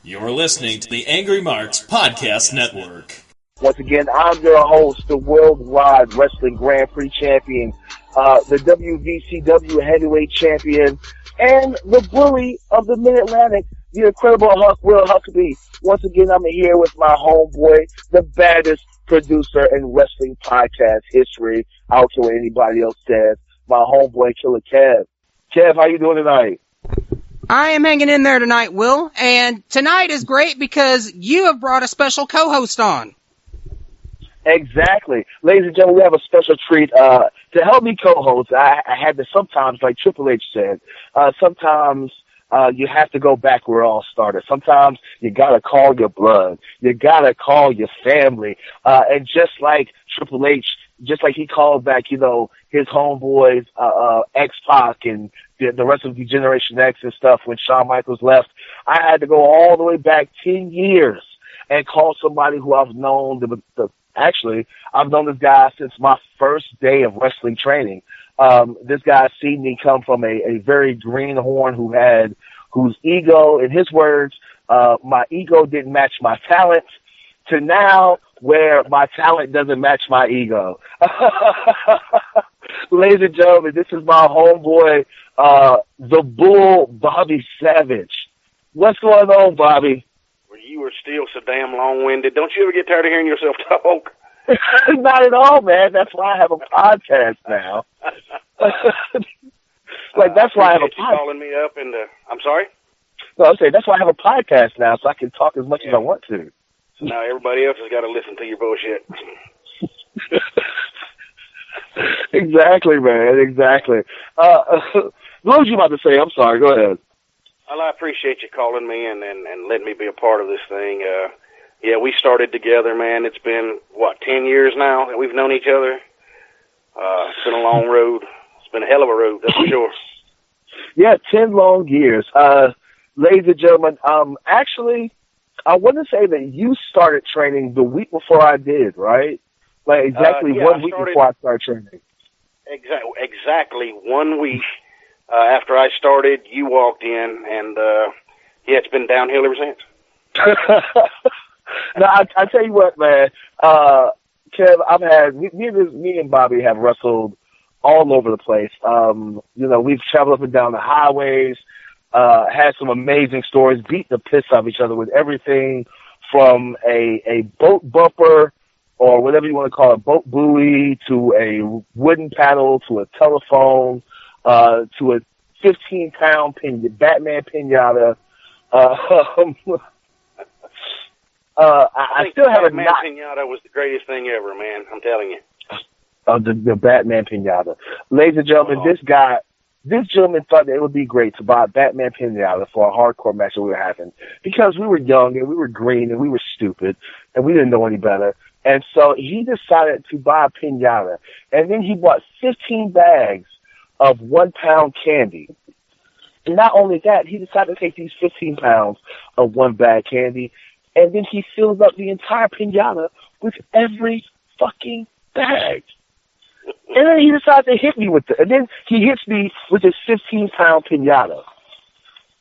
You're listening to the Angry Marks Podcast Network. Once again, I'm your host, the Worldwide Wrestling Grand Prix champion, the WVCW Heavyweight champion, and the bully of the Mid-Atlantic, the incredible Will Huckabee. Once again, I'm here with my homeboy, the baddest producer in wrestling podcast history. I don't care what anybody else says. My homeboy, Killer Kev. Kev, how you doing tonight? I am hanging in there tonight, Will, and tonight is great because you have brought a special co-host on. Exactly. Ladies and gentlemen, we have a special treat. To help me co-host, I had to sometimes, like Triple H said, sometimes you have to go back where it all started. Sometimes you got to call your blood. You got to call your family. And just like Triple H, just like he called back, you know, his homeboys, X-Pac and the rest of the Generation X and stuff when Shawn Michaels left, I had to go all the way back 10 years and call somebody who I've known. Actually, I've known this guy since my first day of wrestling training. This guy seen me come from a very greenhorn whose ego, in his words, my ego didn't match my talent, to now where my talent doesn't match my ego. Ladies and gentlemen, this is my homeboy, the Bull, Bobby Savage. What's going on, Bobby? Well, you were still so damn long-winded. Don't you ever get tired of hearing yourself talk? Not at all, man. That's why I have a podcast now. That's why I have a podcast. Calling me up and I'm sorry? No, I'm saying that's why I have a podcast now, so I can talk as much as I want to. No, everybody else has got to listen to your bullshit. Exactly, man. Exactly. What was you about to say? I'm sorry. Go ahead. Well, I appreciate you calling me and letting me be a part of this thing. Yeah, we started together, man. It's been, 10 years now that we've known each other? It's been a long road. It's been a hell of a road, that's for sure. Yeah, 10 long years. Ladies and gentlemen, actually, I want to say that you started training the week before I did, right? Like exactly 1 week before I started training. Exactly 1 week after I started, you walked in, and it's been downhill ever since. Now, I tell you what, man, Kev, I've had, me and Bobby have wrestled all over the place. We've traveled up and down the highways, had some amazing stories, beat the piss out of each other with everything from a boat bumper or whatever you want to call it, boat buoy, to a wooden paddle, to a telephone, to a 15-pound Batman pinata. I still have Batman pinata was the greatest thing ever, man. I'm telling you. The Batman pinata. Ladies and gentlemen, this gentleman thought that it would be great to buy a Batman pinata for a hardcore match that we were having because we were young and we were green and we were stupid and we didn't know any better. And so he decided to buy a pinata. And then he bought 15 bags of 1 pound candy. And not only that, he decided to take these 15 pounds of 1 bag candy, and then he filled up the entire pinata with every fucking bag. And then he decided to hit me with it. And then he hits me with his 15-pound pinata.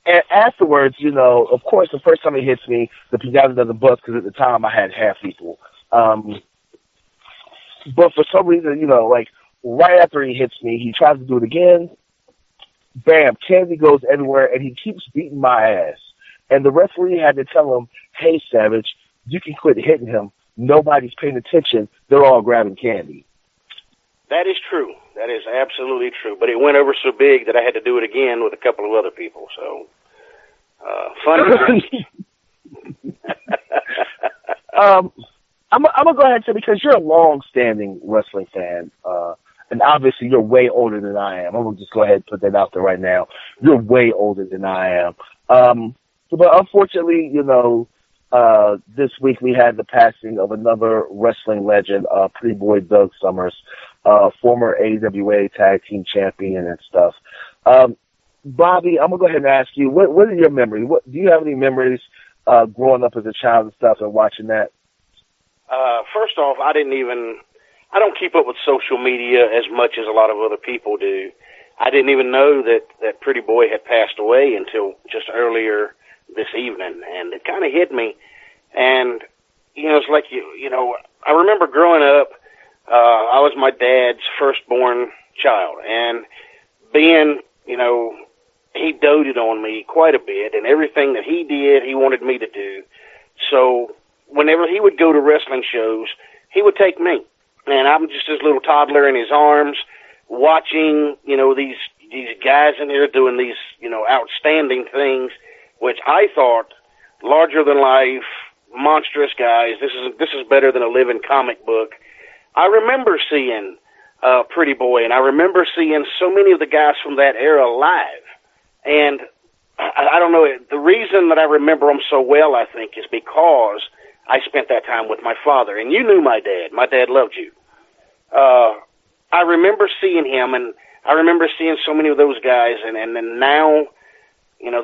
And afterwards, of course, the first time he hits me, the pinata doesn't bust because at the time I had half equal. But for some reason, right after he hits me, he tries to do it again. Bam, candy goes everywhere, and he keeps beating my ass. And the referee had to tell him, hey, Savage, you can quit hitting him. Nobody's paying attention. They're all grabbing candy. That is true. That is absolutely true. But it went over so big that I had to do it again with a couple of other people. So, funny. I'm going to go ahead and say, because you're a long-standing wrestling fan, and obviously you're way older than I am. I'm going to just go ahead and put that out there right now. You're way older than I am. But unfortunately, this week we had the passing of another wrestling legend, Pretty Boy Doug Summers, former AWA Tag Team Champion and stuff. Bobby, I'm going to go ahead and ask you, what are your memories? Do you have any memories growing up as a child and stuff and watching that? First off, I don't keep up with social media as much as a lot of other people do. I didn't even know that Pretty Boy had passed away until just earlier this evening, and it kind of hit me. And, it's like, I remember growing up, I was my dad's firstborn child, and being, he doted on me quite a bit, and everything that he did, he wanted me to do. So whenever he would go to wrestling shows, he would take me. And I'm just this little toddler in his arms, watching, these guys in there doing these, outstanding things, which I thought, larger than life, monstrous guys. This is better than a living comic book. I remember seeing Pretty Boy, and I remember seeing so many of the guys from that era live. And I don't know, the reason that I remember them so well, I think, is because I spent that time with my father. And you knew my dad. My dad loved you. I remember seeing him, and I remember seeing so many of those guys, and then now,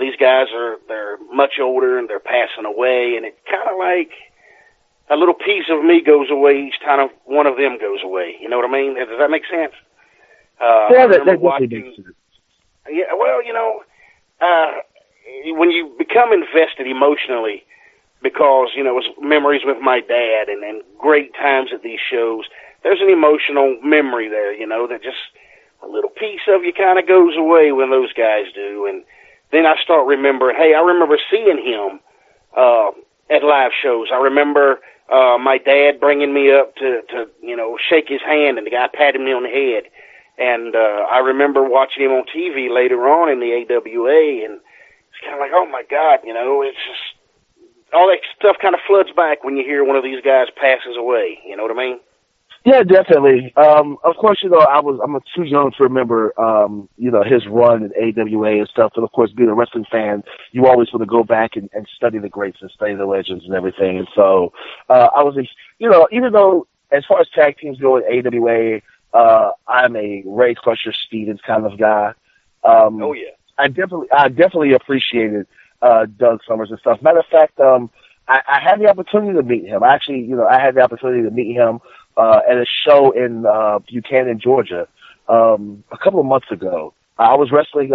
these guys they're much older, and they're passing away, and it's kind of like a little piece of me goes away each time one of them goes away. You know what I mean? Does that make sense? Yeah, that definitely makes sense. Yeah, well, when you become invested emotionally, because, it was memories with my dad and great times at these shows, there's an emotional memory there, that just a little piece of you kind of goes away when those guys do. And then I start remembering, hey, I remember seeing him at live shows. I remember my dad bringing me up to shake his hand, and the guy patted me on the head. And I remember watching him on TV later on in the AWA, and it's kind of like, oh, my God, it's just all that stuff kind of floods back when you hear one of these guys passes away. You know what I mean? Yeah, definitely. Of course, I'm too young to remember, his run in AWA and stuff. And of course, being a wrestling fan, you always want to go back and study the greats and study the legends and everything. And so, I was, even though as far as tag teams go in AWA, I'm a Ray Crusher Stevens kind of guy. Oh yeah. I definitely appreciated, Doug Summers and stuff. Matter of fact, I had the opportunity to meet him. Actually, I had the opportunity to meet him at a show in Buchanan, Georgia, a couple of months ago. I was wrestling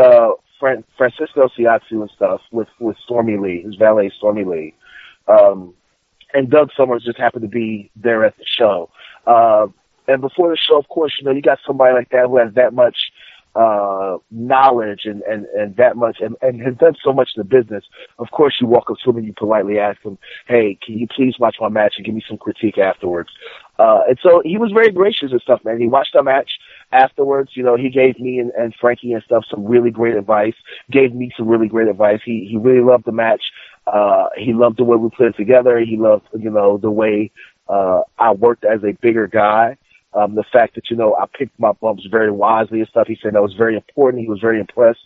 Francisco Siatsu and stuff with Stormy Lee, his valet Stormy Lee, and Doug Summers just happened to be there at the show. And before the show, of course, you got somebody like that who has that much knowledge and that much and has done so much in the business. Of course, you walk up to him and you politely ask him, hey, can you please watch my match and give me some critique afterwards? And so he was very gracious and stuff, man. He watched our match afterwards. He gave me and Frankie and stuff some really great advice, gave me some really great advice. He really loved the match. He loved the way we put it together. He loved, the way I worked as a bigger guy. The fact that, I picked my bumps very wisely and stuff. He said that was very important. He was very impressed.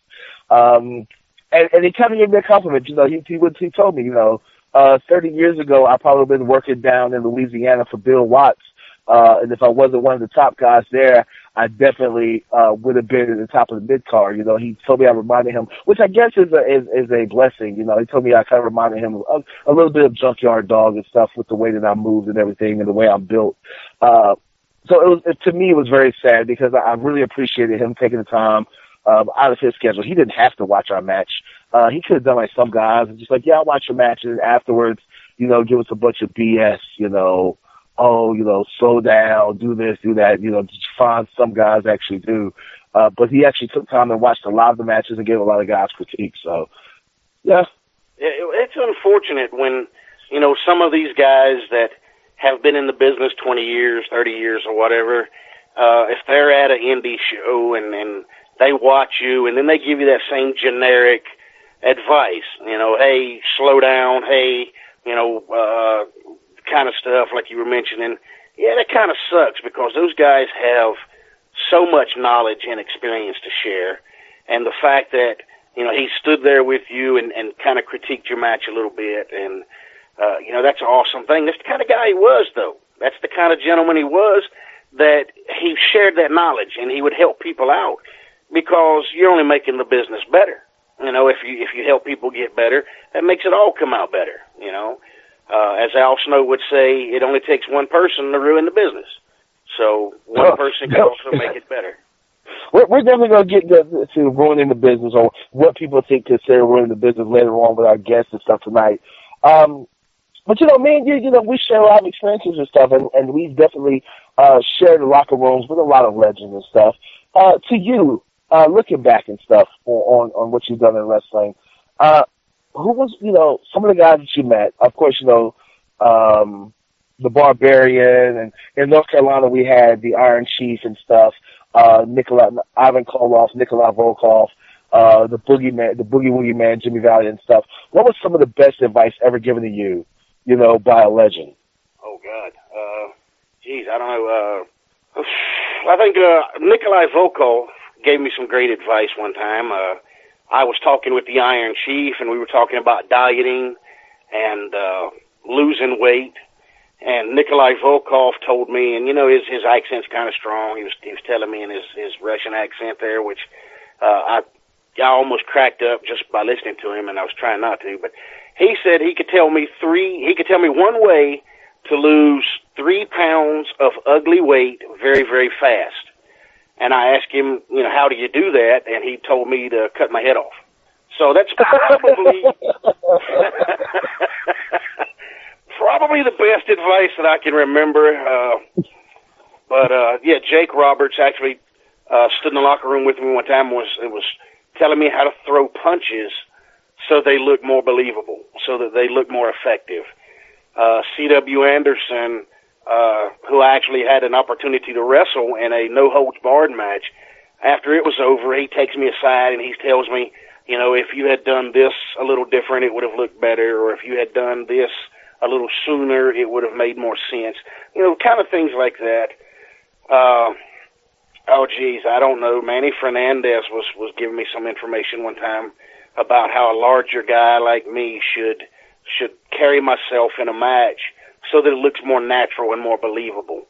And he kind of gave me a compliment. He told me, 30 years ago, I probably been working down in Louisiana for Bill Watts. And if I wasn't one of the top guys there, I definitely would have been at the top of the mid-card. He told me I reminded him, which I guess is a blessing. He told me I kind of reminded him of a little bit of Junkyard Dog and stuff with the way that I moved and everything and the way I'm built. So to me, it was very sad because I really appreciated him taking the time out of his schedule. He didn't have to watch our match. He could have done like some guys and just like, yeah, I'll watch your match, and afterwards, give us a bunch of BS, slow down, do this, do that, just find some guys actually do. But he actually took time and watched a lot of the matches and gave a lot of guys critique. So, yeah. It's unfortunate when, some of these guys that have been in the business 20 years, 30 years or whatever, if they're at an indie show and they watch you and then they give you that same generic advice, hey, slow down, hey, kind of stuff like you were mentioning, yeah, that kind of sucks because those guys have so much knowledge and experience to share. And the fact that, he stood there with you and kind of critiqued your match a little bit and, that's an awesome thing. That's the kind of guy he was, though. That's the kind of gentleman he was, that he shared that knowledge and he would help people out because you're only making the business better. If you help people get better, that makes it all come out better. As Al Snow would say, it only takes one person to ruin the business. So one person can also make it better. We're definitely going to get to ruining the business or what people consider ruining the business later on with our guests and stuff tonight. But, me and you, we share a lot of experiences and stuff, and we've definitely shared the locker rooms with a lot of legends and stuff. To you, looking back and stuff on what you've done in wrestling, who was, some of the guys that you met? Of course, the Barbarian, and in North Carolina we had the Iron Chief and stuff, Ivan Koloff, Nikolai Volkov, the Boogie Woogie Man, Jimmy Valiant and stuff. What was some of the best advice ever given to you, by a legend? Oh, God. I don't know. I think Nikolai Volkov gave me some great advice one time. I was talking with the Iron Chief, and we were talking about dieting and losing weight. And Nikolai Volkov told me, and his accent's kind of strong. He was telling me in his Russian accent there, which I almost cracked up just by listening to him, and I was trying not to. But he said he could tell me one way to lose 3 pounds of ugly weight very, very fast. And I asked him, how do you do that? And he told me to cut my head off. So that's probably probably the best advice that I can remember. But Jake Roberts actually stood in the locker room with me one time. Was telling me how to throw punches so they look more believable, so that they look more effective. C.W. Anderson, who I actually had an opportunity to wrestle in a no-holds-barred match, after it was over, he takes me aside and he tells me, if you had done this a little different, it would have looked better, or if you had done this a little sooner, it would have made more sense. Kind of things like that. I don't know. Manny Fernandez was giving me some information one time about how a larger guy like me should carry myself in a match so that it looks more natural and more believable.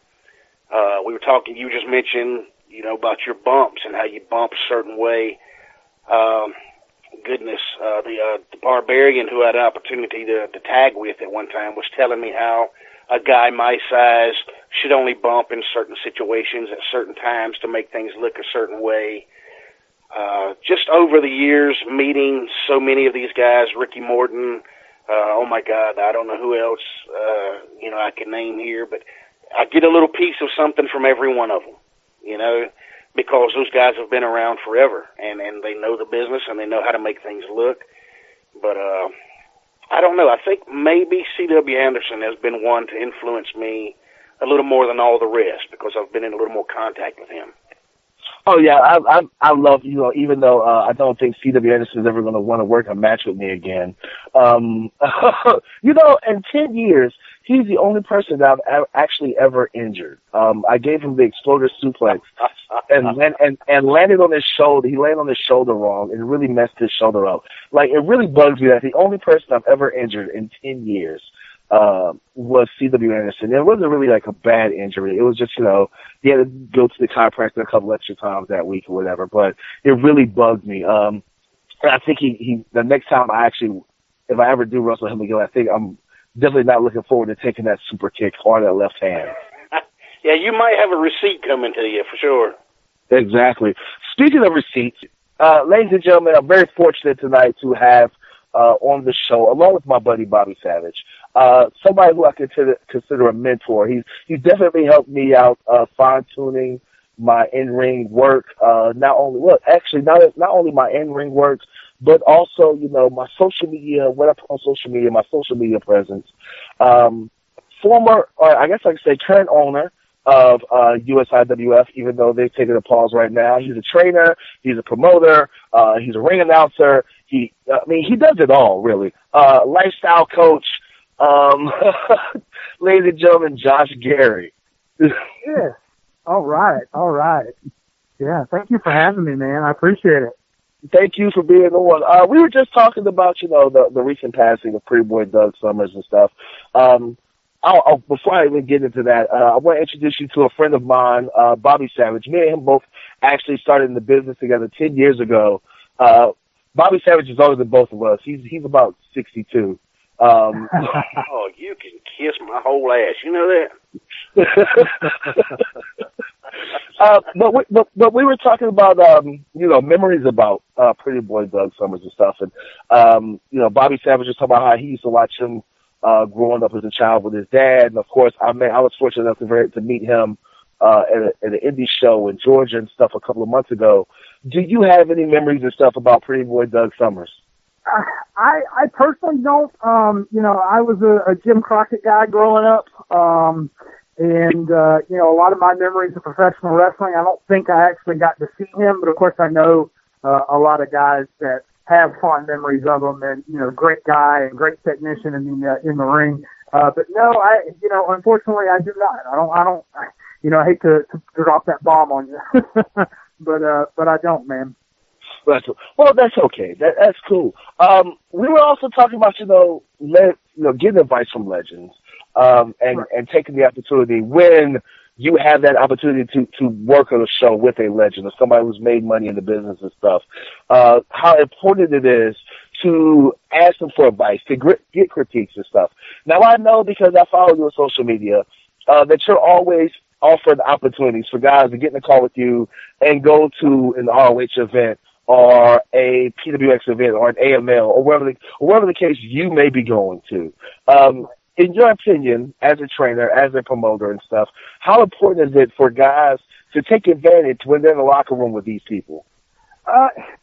We were talking, you just mentioned, about your bumps and how you bump a certain way. The Barbarian, who I had an opportunity to tag with at one time, was telling me how a guy my size should only bump in certain situations at certain times to make things look a certain way. Just over the years, meeting so many of these guys, Ricky Morton, oh my God, I don't know who else, I can name here, but I get a little piece of something from every one of them, because those guys have been around forever, and they know the business, and they know how to make things look. But I don't know. I think maybe C.W. Anderson has been one to influence me a little more than all the rest, because I've been in a little more contact with him. Oh, yeah, I love, even though I don't think C.W. Anderson is ever going to want to work a match with me again. In 10 years, he's the only person that I've actually ever injured. I gave him the exploder suplex and landed on his shoulder. He landed on his shoulder wrong and really messed his shoulder up. Like, it really bugs me that the only person I've ever injured in 10 years was C.W. Anderson. It wasn't really like a bad injury. It was just, he had to go to the chiropractor a couple extra times that week or whatever, but it really bugged me. And I think he the next time if I ever do wrestle him again, I think I'm definitely not looking forward to taking that super kick on that left hand. Yeah, you might have a receipt coming to you for sure. Exactly. Speaking of receipts, ladies and gentlemen, I'm very fortunate tonight to have on the show, along with my buddy Bobby Savage, somebody who I consider a mentor. He's definitely helped me out fine-tuning my in-ring work. Not only my in-ring work, but also, my social media, what I put on social media, my social media presence. Former, or I guess I could say current owner of USIWF, even though they've taken a pause right now. He's a trainer, he's a promoter, he's a ring announcer. He does it all, really. Lifestyle coach. Ladies and gentlemen, Josh Gerry. Yeah. All right. Yeah, thank you for having me, man. I appreciate it. Thank you for being on. We were just talking about, the recent passing of Pretty Boy Doug Summers and stuff. Before I even get into that, I want to introduce you to a friend of mine, Bobby Savage. Me and him both actually started in the business together 10 years ago. Bobby Savage is older than both of us. He's about 62. Oh, you can kiss my whole ass. You know that? But we were talking about memories about Pretty Boy Doug Summers and stuff, and Bobby Savage was talking about how he used to watch him growing up as a child with his dad, and of course I was fortunate enough to meet him at an indie show in Georgia and stuff a couple of months ago. Do you have any memories and stuff about Pretty Boy Doug Summers? I personally don't. I was a Jim Crockett guy growing up. And a lot of my memories of professional wrestling, I don't think I actually got to see him, but of course I know a lot of guys that have fond memories of him, and great guy and great technician in the ring. But no, unfortunately I do not. I don't. I hate to drop that bomb on you, but I don't, man. Well, that's okay. That's cool. We were also talking about getting advice from legends. And taking the opportunity when you have that opportunity to work on a show with a legend or somebody who's made money in the business and stuff, how important it is to ask them for advice, to get critiques and stuff. Now, I know because I follow you on social media that you're always offering opportunities for guys to get in a call with you and go to an ROH event or a PWX event or an AML or wherever the case you may be going to. In your opinion, as a trainer, as a promoter and stuff, how important is it for guys to take advantage when they're in the locker room with these people?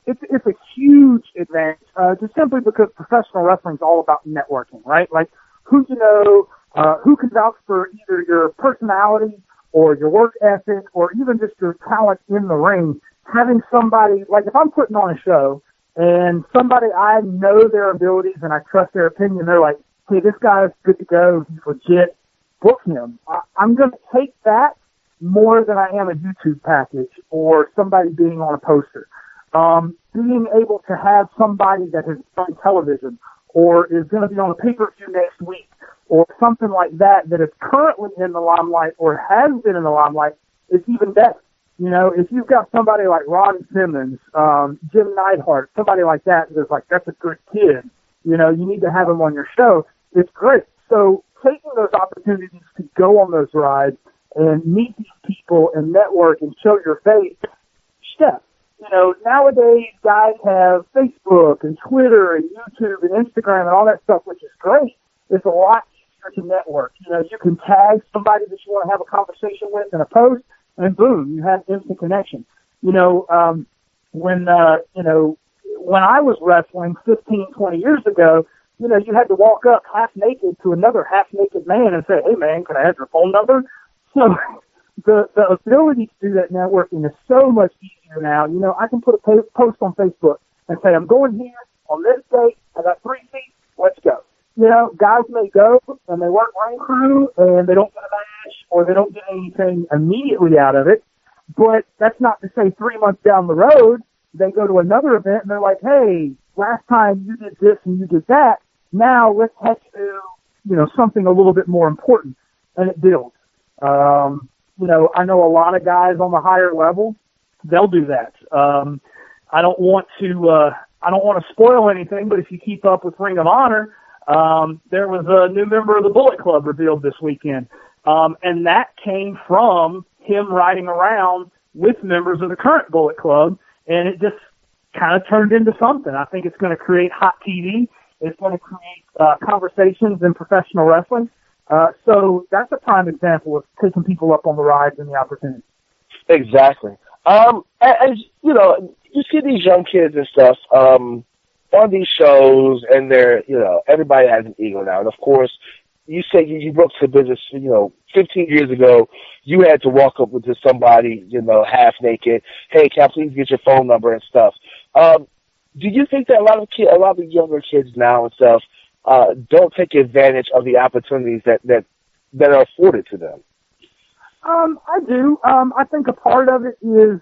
It's a huge advantage, just simply because professional wrestling is all about networking, right? Like, who who can vouch for either your personality or your work ethic or even just your talent in the ring. Having somebody, like if I'm putting on a show and somebody I know their abilities and I trust their opinion, they're like, hey, this guy's good to go, he's legit, book him. I'm going to take that more than I am a YouTube package or somebody being on a poster. Being able to have somebody that has done television or is going to be on a pay-per-view next week or something like that is currently in the limelight or has been in the limelight is even better. If you've got somebody like Ron Simmons, Jim Neidhart, somebody like that that's like, that's a good kid, you need to have him on your show. It's great. So taking those opportunities to go on those rides and meet these people and network and show your face, step. Nowadays guys have Facebook and Twitter and YouTube and Instagram and all that stuff, which is great. It's a lot easier to network. You can tag somebody that you want to have a conversation with in a post, and boom, you have instant connection. When I was wrestling 15, 20 years ago, you had to walk up half naked to another half naked man and say, hey man, can I have your phone number? So the ability to do that networking is so much easier now. I can put a post on Facebook and say, I'm going here on this date. I got 3 seats. Let's go. Guys may go and they work ring crew and they don't get a match or they don't get anything immediately out of it. But that's not to say 3 months down the road, they go to another event and they're like, hey, last time you did this and you did that. Now let's head to, something a little bit more important, and it builds. I know a lot of guys on the higher level, they'll do that. I don't want to spoil anything, but if you keep up with Ring of Honor, there was a new member of the Bullet Club revealed this weekend. And that came from him riding around with members of the current Bullet Club, and it just kind of turned into something. I think it's going to create hot TV. It's going to create conversations in professional wrestling. So that's a prime example of taking people up on the rides and the opportunity. Exactly. As you see these young kids and stuff on these shows, and they're, everybody has an ego now. And of course, you say you broke the business, 15 years ago, you had to walk up to somebody, half naked. Hey, can I please get your phone number and stuff? Do you think that a lot of the younger kids now and stuff don't take advantage of the opportunities that are afforded to them? I do. I think a part of it is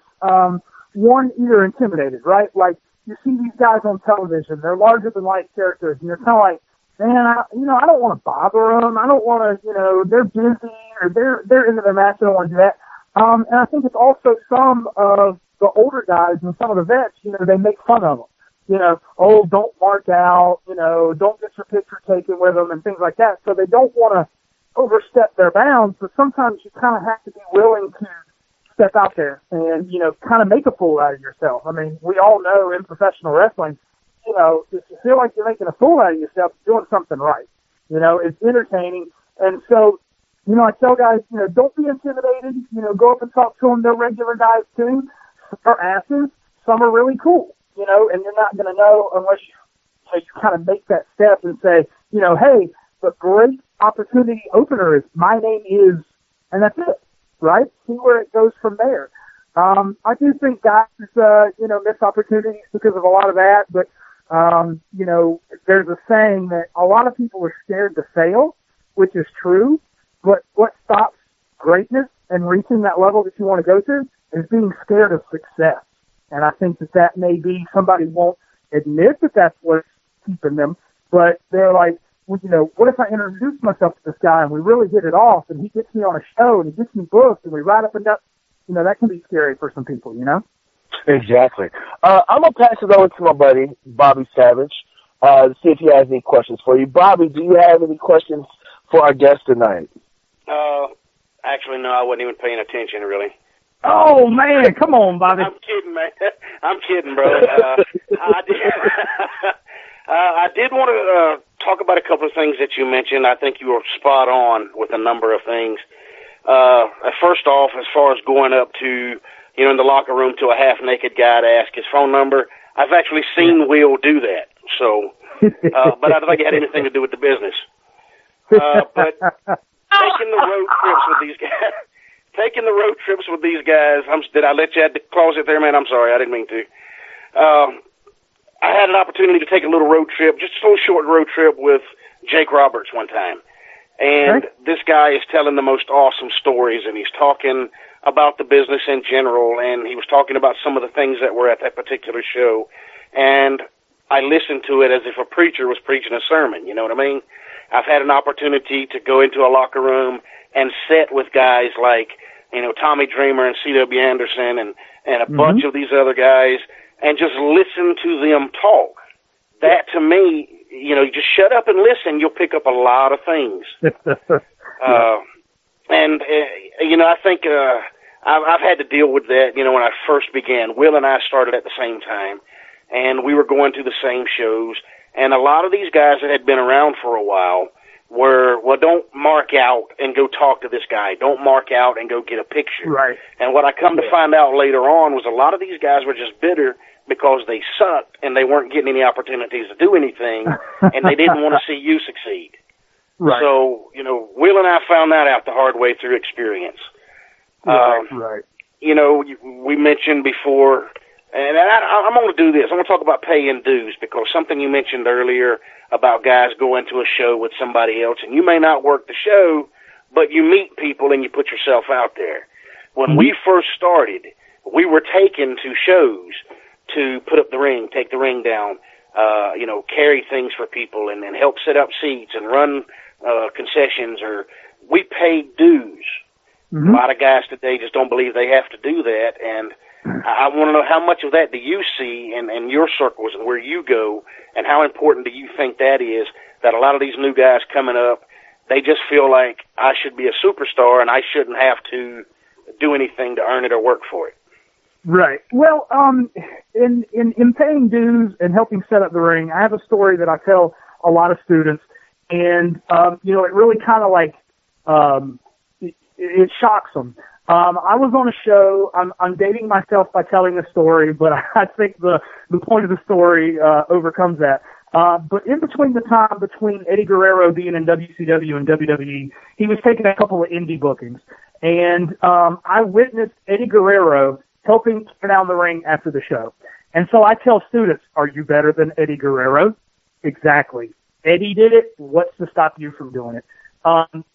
one, either intimidated, right? Like you see these guys on television, they're larger than life characters, and you're kind of like, man, I don't want to bother them. I don't want to, they're busy or they're into their match. I don't want to do that. And I think it's also some of the older guys and some of the vets, they make fun of them. Oh, don't mark out, don't get your picture taken with them and things like that. So they don't want to overstep their bounds, but sometimes you kind of have to be willing to step out there and, you know, kind of make a fool out of yourself. I mean, we all know in professional wrestling, you know, if you feel like you're making a fool out of yourself, you're doing something right. You know, it's entertaining. And so, you know, I tell guys, you know, don't be intimidated. You know, go up and talk to them. They're regular guys too. Some are asses. Some are really cool, you know, and you're not going to know unless you kind of make that step and say, you know, hey, the great opportunity opener is my name is, and that's it, right? See where it goes from there. I do think guys, you know, miss opportunities because of a lot of that, but, you know, there's a saying that a lot of people are scared to fail, which is true, but what stops greatness and reaching that level that you want to go to is being scared of success. And I think that may be, somebody won't admit that that's what's keeping them, but they're like, well, you know, what if I introduce myself to this guy and we really hit it off and he gets me on a show and he gets me booked and we ride up and down? You know, that can be scary for some people, you know? Exactly. I'm going to pass it over to my buddy, Bobby Savage, to see if he has any questions for you. Bobby, do you have any questions for our guest tonight? Actually, no, I wasn't even paying attention, really. Oh, man, come on, Bobby. I'm kidding, man. I'm kidding, bro. I did want to talk about a couple of things that you mentioned. I think you were spot on with a number of things. First off, as far as going up to, you know, in the locker room to a half-naked guy to ask his phone number, I've actually seen Will do that. So, but I don't think it had anything to do with the business. But taking the road trips with these guys, did I let you add the closet there, man? I'm sorry, I didn't mean to. I had an opportunity to take a little road trip, just a little short road trip with Jake Roberts one time. And this guy is telling the most awesome stories, and he's talking about the business in general, and he was talking about some of the things that were at that particular show. And I listened to it as if a preacher was preaching a sermon, you know what I mean? I've had an opportunity to go into a locker room and sit with guys like, you know, Tommy Dreamer and C.W. Anderson and a bunch of these other guys, and just listen to them talk. That, to me, you know, you just shut up and listen, you'll pick up a lot of things. You know, I think I've had to deal with that, you know, when I first began. Will and I started at the same time, and we were going to the same shows. And a lot of these guys that had been around for a while were, well, don't mark out and go talk to this guy. Don't mark out and go get a picture. Right. And what I come to find out later on was a lot of these guys were just bitter because they sucked and they weren't getting any opportunities to do anything, and they didn't want to see you succeed. Right. So, you know, Will and I found that out the hard way through experience. Right. You know, we mentioned before, and I'm going to do this. I'm going to talk about paying dues, because something you mentioned earlier about guys going to a show with somebody else, and you may not work the show, but you meet people and you put yourself out there. When we first started, we were taken to shows to put up the ring, take the ring down, you know, carry things for people and help set up seats and run concessions, or we paid dues. A lot of guys today just don't believe they have to do that, and I want to know, how much of that do you see in your circles and where you go, and how important do you think that is, that a lot of these new guys coming up, they just feel like I should be a superstar and I shouldn't have to do anything to earn it or work for it? Right. Well, in paying dues and helping set up the ring, I have a story that I tell a lot of students, and you know, it really kind of like it shocks them. I was on a show. I'm dating myself by telling the story, but I think the point of the story overcomes that. But in between the time between Eddie Guerrero being in WCW and WWE, he was taking a couple of indie bookings, and I witnessed Eddie Guerrero helping tear down the ring after the show. And so I tell students, are you better than Eddie Guerrero? Exactly. Eddie did it. What's to stop you from doing it?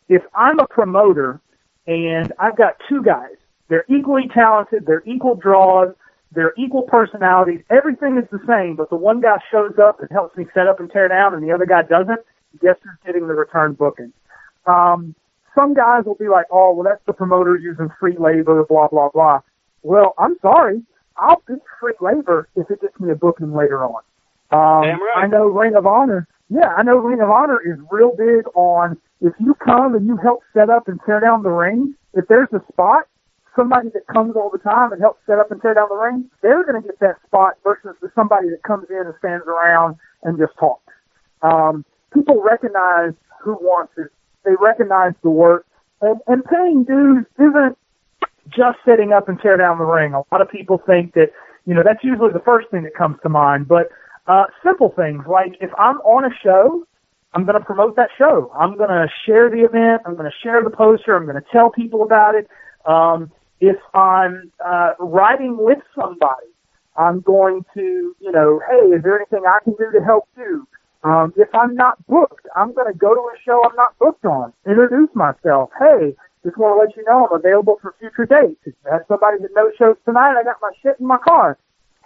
If I'm a promoter and I've got two guys, they're equally talented, they're equal draws, they're equal personalities, everything is the same, but the one guy shows up and helps me set up and tear down and the other guy doesn't, guess who's getting the return booking? Some guys will be like, oh, well, that's the promoter using free labor, blah, blah, blah. Well, I'm sorry. I'll do free labor if it gets me a booking later on. Damn right. I know Ring of Honor. Yeah, I know Ring of Honor is real big on, if you come and you help set up and tear down the ring, if there's a spot, somebody that comes all the time and helps set up and tear down the ring, they're going to get that spot versus the somebody that comes in and stands around and just talks. People recognize who wants it. They recognize the work. And paying dues isn't just setting up and tear down the ring. A lot of people think that, that's usually the first thing that comes to mind. But simple things like if I'm on a show, I'm going to promote that show. I'm going to share the event. I'm going to share the poster. I'm going to tell people about it. If I'm riding with somebody, I'm going to, hey, is there anything I can do to help you? If I'm not booked, I'm going to go to a show I'm not booked on, introduce myself. Hey, just want to let you know I'm available for future dates. If you have somebody that knows shows tonight, I got my shit in my car.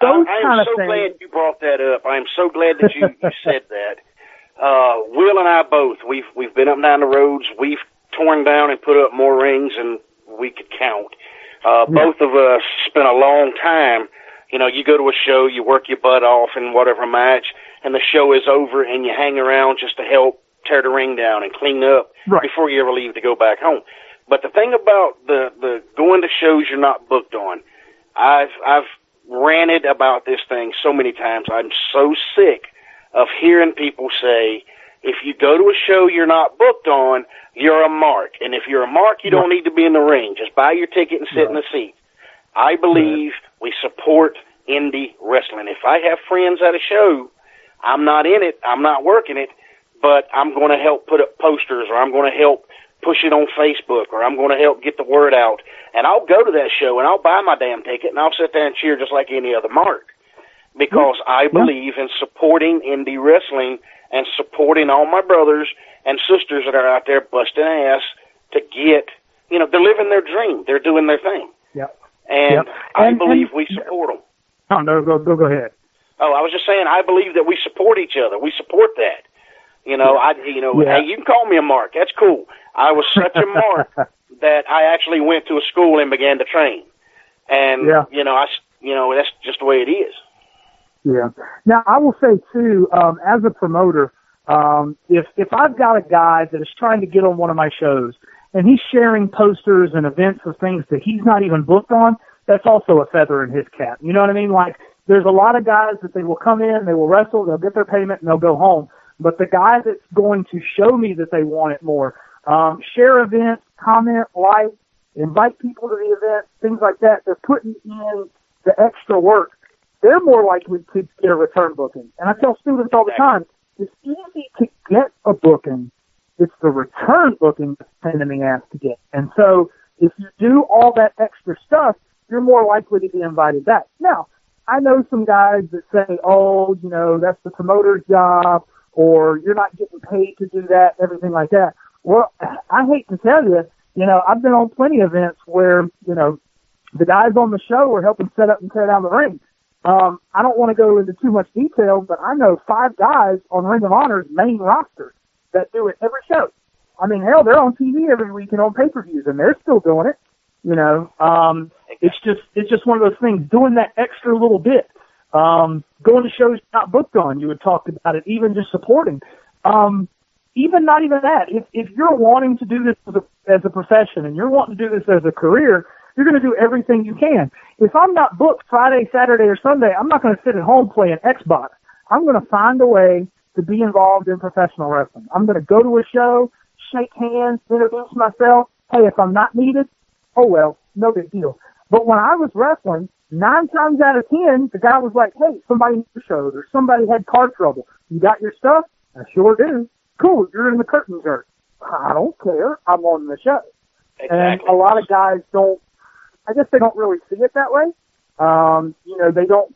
Those kind of things. I am so glad you brought that up. I am so glad that you said that. Will and I both, we've been up and down the roads. We've torn down and put up more rings than we could count. Both of us spent a long time. You go to a show, you work your butt off in whatever match, and the show is over, and you hang around just to help tear the ring down and clean up before you ever leave to go back home. But the thing about the going to shows you're not booked on, I've ranted about this thing so many times. I'm so sick of hearing people say, if you go to a show you're not booked on, you're a mark. And if you're a mark, you don't need to be in the ring. Just buy your ticket and sit in the seat. I believe we support indie wrestling. If I have friends at a show, I'm not in it, I'm not working it, but I'm going to help put up posters, or I'm going to help push it on Facebook, or I'm going to help get the word out. And I'll go to that show, and I'll buy my damn ticket, and I'll sit there and cheer just like any other mark. Because I believe in supporting indie wrestling and supporting all my brothers and sisters that are out there busting ass to get, they're living their dream. They're doing their thing. Yep. And I believe we support them. Oh, no, go ahead. Oh, I was just saying, I believe that we support each other. We support that. Hey, you can call me a mark. That's cool. I was such a mark that I actually went to a school and began to train. And, that's just the way it is. Yeah. Now, I will say, too, as a promoter, if I've got a guy that is trying to get on one of my shows and he's sharing posters and events of things that he's not even booked on, that's also a feather in his cap. You know what I mean? Like, there's a lot of guys that they will come in, they will wrestle, they'll get their payment, and they'll go home. But the guy that's going to show me that they want it more, share events, comment, like, invite people to the event, things like that, they're putting in the extra work. They're more likely to get a return booking. And I tell students all the time, it's easy to get a booking. It's the return booking that's a pain in the ass to get. And so if you do all that extra stuff, you're more likely to be invited back. Now, I know some guys that say, that's the promoter's job, or you're not getting paid to do that, everything like that. Well, I hate to tell you, I've been on plenty of events where, the guys on the show are helping set up and tear down the ring. I don't want to go into too much detail, but I know 5 guys on Ring of Honor's main roster that do it every show. I mean, hell, they're on TV every week and on pay-per-views, and they're still doing it. It's just one of those things, doing that extra little bit. Going to shows not booked on, you had talked about it, even just supporting. Even not even that. If you're wanting to do this as a profession and you're wanting to do this as a career, you're going to do everything you can. If I'm not booked Friday, Saturday, or Sunday, I'm not going to sit at home playing Xbox. I'm going to find a way to be involved in professional wrestling. I'm going to go to a show, shake hands, introduce myself. Hey, if I'm not needed, oh well, no big deal. But when I was wrestling, 9 times out of 10, the guy was like, hey, somebody needs a show, or somebody had car trouble. You got your stuff? I sure do. Cool, you're in the curtain jerk. I don't care. I'm on the show. Exactly. And a lot of guys I guess they don't really see it that way. They don't,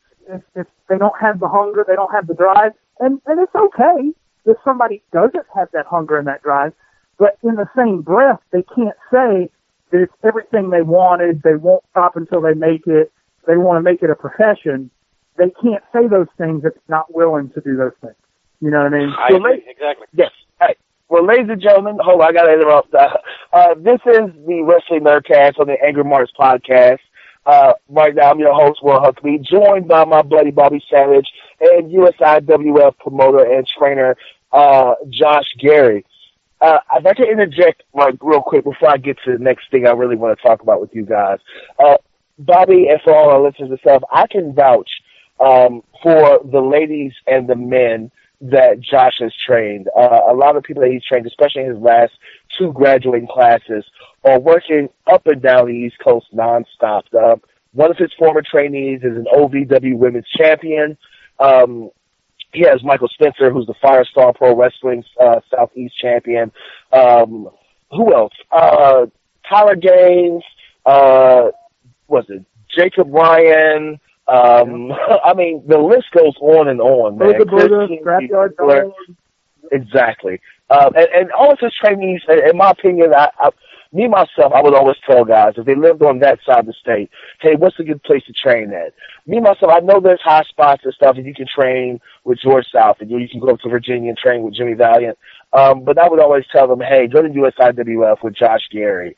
if they don't have the hunger, they don't have the drive. And it's okay if somebody doesn't have that hunger and that drive. But in the same breath, they can't say that it's everything they wanted. They won't stop until they make it. They want to make it a profession. They can't say those things if they're not willing to do those things. You know what I mean? Exactly. Yes. Hey. Well, ladies and gentlemen, hold on, I got to interrupt. This is the Wrestling Nerdcast on the Angry Marks podcast. Right now, I'm your host, Will Huckabee, joined by my buddy Bobby Savage and USIWF promoter and trainer, Josh Gerry. I'd like to interject real quick before I get to the next thing I really want to talk about with you guys. Bobby, and for all our listeners and stuff, I can vouch for the ladies and the men that Josh has trained. A lot of people that he's trained, especially in his last 2 graduating classes, are working up and down the East Coast nonstop. One of his former trainees is an OVW women's champion. He has Michael Spencer, who's the Firestar Pro Wrestling Southeast champion. Who else? Tyler Gaines. Was it Jacob Ryan? I mean, the list goes on and on, man. Exactly. And all of his trainees, in my opinion, me myself, I would always tell guys, if they lived on that side of the state, hey, what's a good place to train at? Me myself, I know there's high spots and stuff, and you can train with George South, and you can go up to Virginia and train with Jimmy Valiant. But I would always tell them, hey, go to USIWF with Josh Gerry.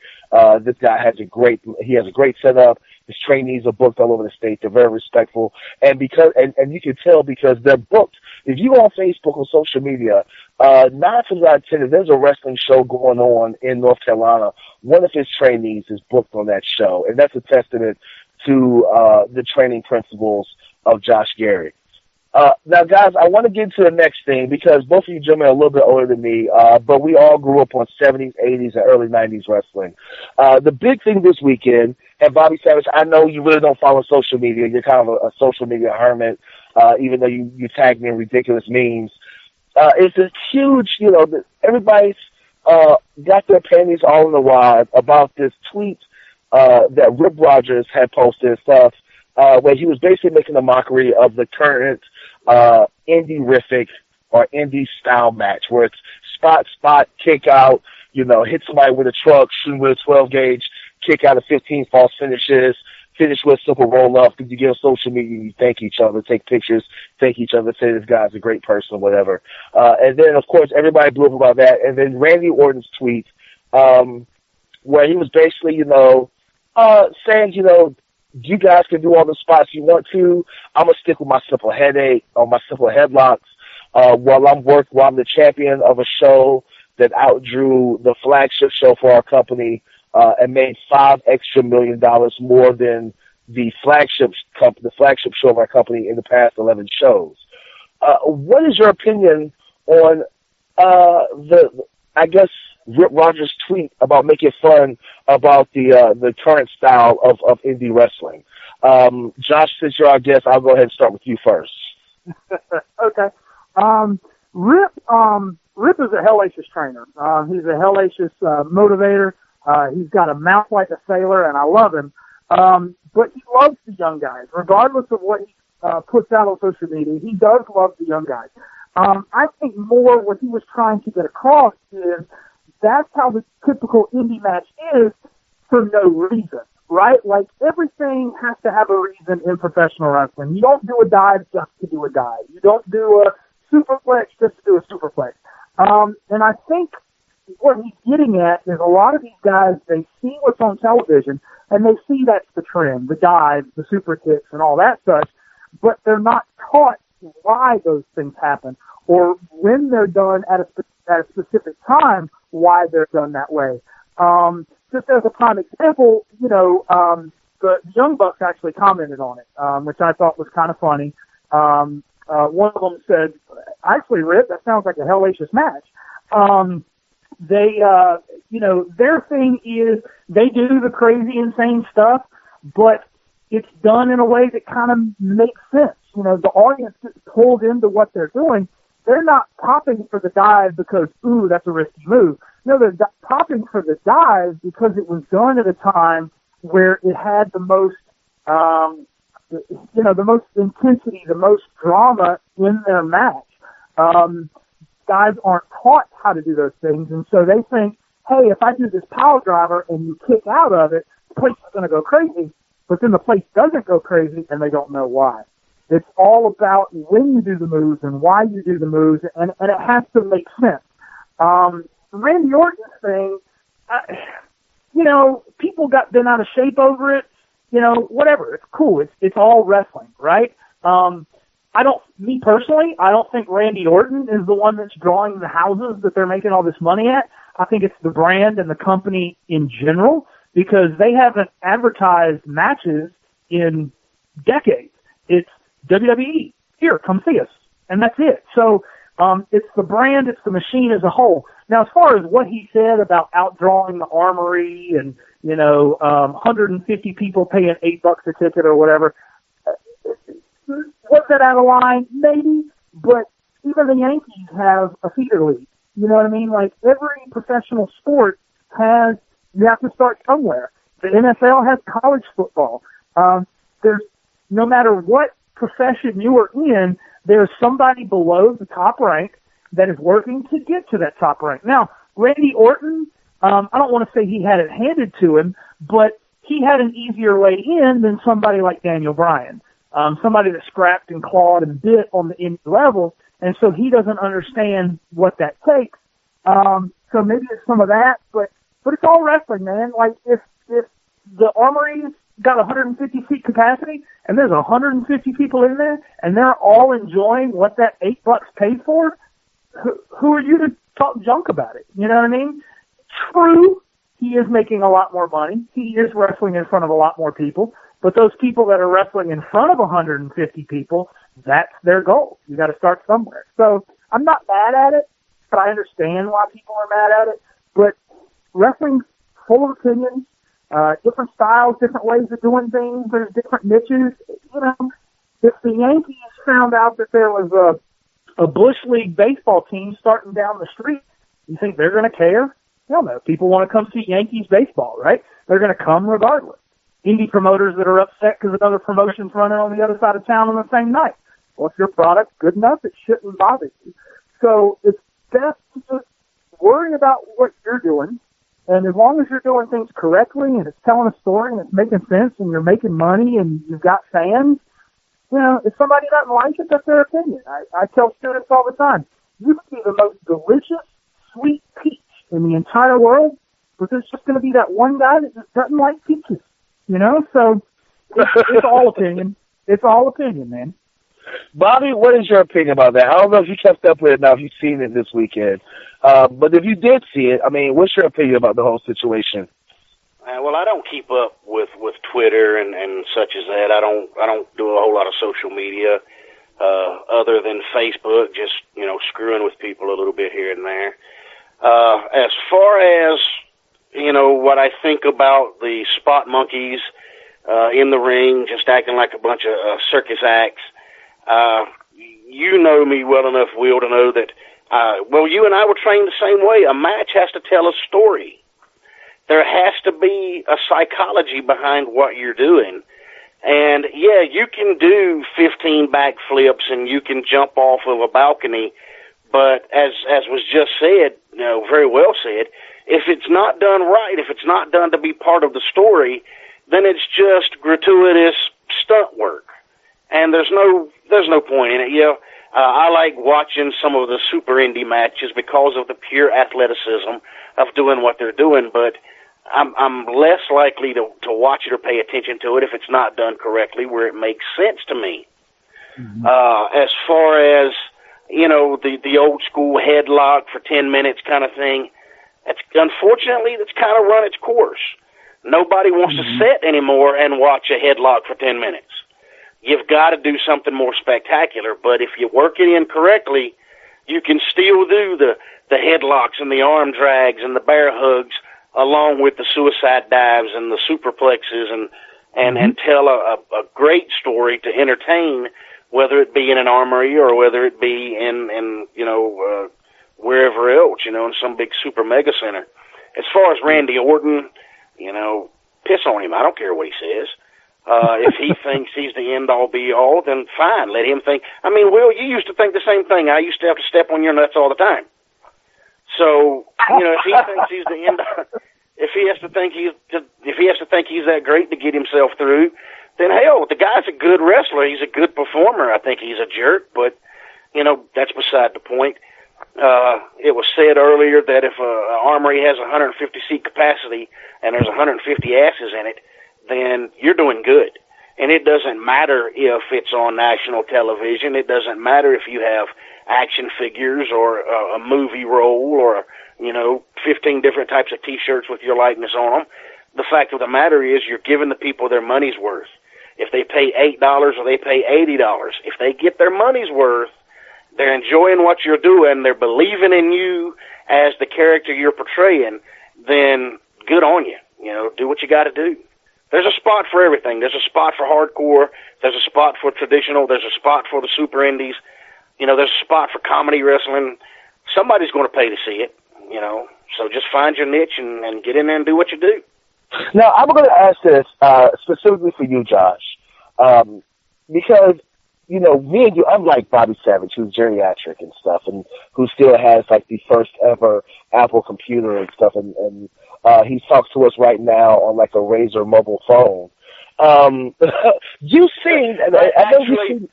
This guy has a great setup. His trainees are booked all over the state. They're very respectful. And you can tell because they're booked. If you go on Facebook or social media, 9 times out of 10, if there's a wrestling show going on in North Carolina, one of his trainees is booked on that show. And that's a testament to the training principles of Josh Gerry. Now, guys, I want to get to the next thing because both of you gentlemen are a little bit older than me, but we all grew up on 70s, 80s, and early 90s wrestling. The big thing this weekend, and Bobby Savage, I know you really don't follow social media. You're kind of a social media hermit, even though you tag me in ridiculous memes. It's this huge, everybody's got their panties all in the wad about this tweet that Rip Rogers had posted and stuff, where he was basically making a mockery of the current indie-rific or indie-style match, where it's spot, kick out, hit somebody with a truck, shoot with a 12-gauge, kick out of 15 false finishes, finish with a simple roll-up. You get on social media, you thank each other, take pictures, thank each other, say this guy's a great person, whatever. And then, of course, everybody blew up about that. And then Randy Orton's tweet, where he was basically, saying, you guys can do all the spots you want to. I'm going to stick with my simple headache or my simple headlocks while I'm the champion of a show that outdrew the flagship show for our company and made $5 extra million more than the flagship show of our company in the past 11 shows. What is your opinion on Rip Rogers' tweet about making fun about the current style of indie wrestling? Josh, since you're our guest, I'll go ahead and start with you first. Okay. Rip is a hellacious trainer. He's a hellacious motivator. He's got a mouth like a sailor, and I love him. But he loves the young guys. Regardless of what he puts out on social media, he does love the young guys. I think more what he was trying to get across is that's how the typical indie match is for no reason, right? Like, everything has to have a reason in professional wrestling. You don't do a dive just to do a dive. You don't do a superplex just to do a superplex. And I think what he's getting at is a lot of these guys, they see what's on television, and they see that's the trend, the dives, the super kicks, and all that such, but they're not taught why those things happen or when they're done at a specific time, why they're done that way. Just as a prime example, the Young Bucks actually commented on it, which I thought was kind of funny. One of them said, actually, Rip, that sounds like a hellacious match. Their thing is they do the crazy, insane stuff, but it's done in a way that kind of makes sense. The audience gets pulled into what they're doing. They're not popping for the dive because, ooh, that's a risky move. No, they're popping for the dive because it was done at a time where it had the most, the most intensity, the most drama in their match. Guys aren't taught how to do those things, and so they think, hey, if I do this power driver and you kick out of it, the place is going to go crazy, but then the place doesn't go crazy, and they don't know why. It's all about when you do the moves and why you do the moves, and it has to make sense. Randy Orton's thing, people got bent out of shape over it. Whatever. It's cool. It's all wrestling, right? me personally, I don't think Randy Orton is the one that's drawing the houses that they're making all this money at. I think it's the brand and the company in general, because they haven't advertised matches in decades. It's WWE. Here, come see us. And that's it. So, it's the brand, it's the machine as a whole. Now, as far as what he said about outdrawing the Armory and, 150 people paying $8 a ticket or whatever, was that out of line? Maybe, but even the Yankees have a feeder league. You know what I mean? Like, every professional sport you have to start somewhere. The NFL has college football. There's, no matter what profession you are in, there's somebody below the top rank that is working to get to that top rank. Now, Randy Orton, I don't want to say he had it handed to him, but he had an easier way in than somebody like Daniel Bryan. Somebody that scrapped and clawed and bit on the indie level, and so he doesn't understand what that takes. So maybe it's some of that, but it's all wrestling, man. Like, if the Armory's got 150 seat capacity and there's 150 people in there and they're all enjoying what that $8 paid for, who are you to talk junk about it? You know what I mean? True, he is making a lot more money. He is wrestling in front of a lot more people. But those people that are wrestling in front of 150 people, that's their goal. You got to start somewhere. So I'm not mad at it, but I understand why people are mad at it. But wrestling's full of opinions, different styles, different ways of doing things. There's different niches. If the Yankees found out that there was a Bush League baseball team starting down the street, you think they're going to care? Hell no. People want to come see Yankees baseball, right? They're going to come regardless. Indie promoters that are upset because another promotion's running on the other side of town on the same night. Well, if your product's good enough, it shouldn't bother you. So it's best to just worry about what you're doing, and as long as you're doing things correctly and it's telling a story and it's making sense and you're making money and you've got fans, if somebody doesn't like it, that's their opinion. I tell students all the time, you can be the most delicious, sweet peach in the entire world, but there's just going to be that one guy that just doesn't like peaches. So it's all opinion. It's all opinion, man. Bobby, what is your opinion about that? I don't know if you kept up with it now, if you've seen it this weekend. But if you did see it, what's your opinion about the whole situation? Well, I don't keep up with Twitter and such as that. I don't do a whole lot of social media other than Facebook, just, screwing with people a little bit here and there. As far as what I think about the spot monkeys in the ring, just acting like a bunch of circus acts. You know me well enough, Will, to know that, you and I were trained the same way. A match has to tell a story. There has to be a psychology behind what you're doing. And, yeah, you can do 15 backflips and you can jump off of a balcony, but as was just said, very well said, if it's not done right, if it's not done to be part of the story, then it's just gratuitous stunt work. And there's no point in it. I like watching some of the super indie matches because of the pure athleticism of doing what they're doing, but I'm less likely to watch it or pay attention to it if it's not done correctly, where it makes sense to me. Mm-hmm. As far as, the old school headlock for 10 minutes kind of thing, unfortunately, that's kind of run its course. Nobody wants to sit anymore and watch a headlock for 10 minutes. You've got to do something more spectacular, but if you work it in correctly, you can still do the headlocks and the arm drags and the bear hugs along with the suicide dives and the superplexes and tell a great story to entertain, whether it be in an armory or whether it be in wherever else, in some big super mega center. As far as Randy Orton, piss on him. I don't care what he says. If he thinks he's the end-all, be-all, then fine, let him think. Will, you used to think the same thing. I used to have to step on your nuts all the time. So, if he thinks he's the end-all, if he has to think he's that great to get himself through, then hell, the guy's a good wrestler. He's a good performer. I think he's a jerk, but, that's beside the point. It was said earlier that if an armory has 150 seat capacity and there's 150 asses in it, then you're doing good. And it doesn't matter if it's on national television. It doesn't matter if you have action figures or a movie role or, 15 different types of T-shirts with your likeness on them. The fact of the matter is you're giving the people their money's worth. If they pay $8 or they pay $80, if they get their money's worth, they're enjoying what you're doing, they're believing in you as the character you're portraying, then good on you. Do what you got to do. There's a spot for everything. There's a spot for hardcore. There's a spot for traditional. There's a spot for the super indies. There's a spot for comedy wrestling. Somebody's going to pay to see it, So just find your niche and get in there and do what you do. Now, I'm going to ask this specifically for you, Josh, because, me and you, unlike Bobby Savage, who's geriatric and stuff, and who still has, the first ever Apple computer and stuff, and he talks to us right now on, a Razor mobile phone. You've seen, and I actually,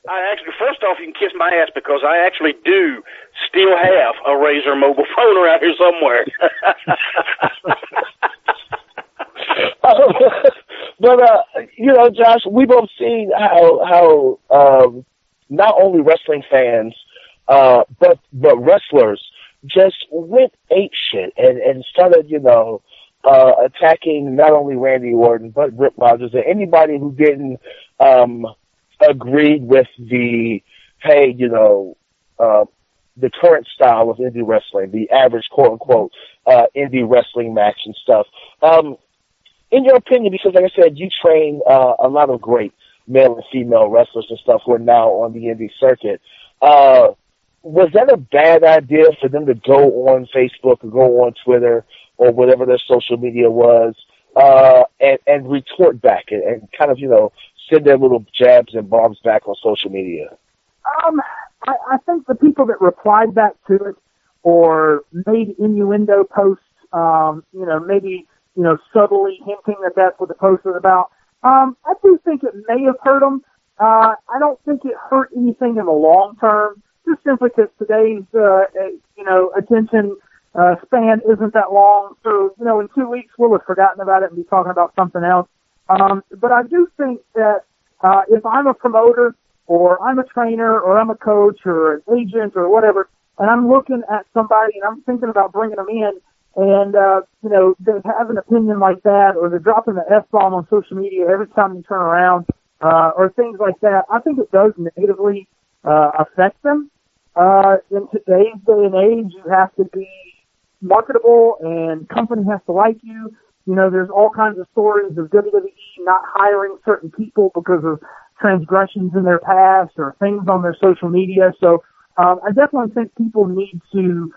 first off, you can kiss my ass because I actually do still have a Razor mobile phone around here somewhere. But Josh, we both seen how not only wrestling fans, but wrestlers just went apeshit and started, attacking not only Randy Orton but Rip Rogers and anybody who didn't agree with the the current style of indie wrestling, the average quote unquote indie wrestling match and stuff. In your opinion, because like I said, you train a lot of great male and female wrestlers and stuff who are now on the indie circuit. Was that a bad idea for them to go on Facebook or go on Twitter or whatever their social media was and retort back and kind of, send their little jabs and bombs back on social media? I think the people that replied back to it or made innuendo posts, maybe subtly hinting that that's what the post was about. I do think it may have hurt them. I don't think it hurt anything in the long term, just simply because today's, attention span isn't that long. So, in 2 weeks we'll have forgotten about it and be talking about something else. But I do think that if I'm a promoter or I'm a trainer or I'm a coach or an agent or whatever, and I'm looking at somebody and I'm thinking about bringing them in, and, they have an opinion like that, or they're dropping the F-bomb on social media every time you turn around, or things like that, I think it does negatively affect them. In today's day and age, you have to be marketable, and company has to like you. There's all kinds of stories of WWE not hiring certain people because of transgressions in their past or things on their social media. So I definitely think people need to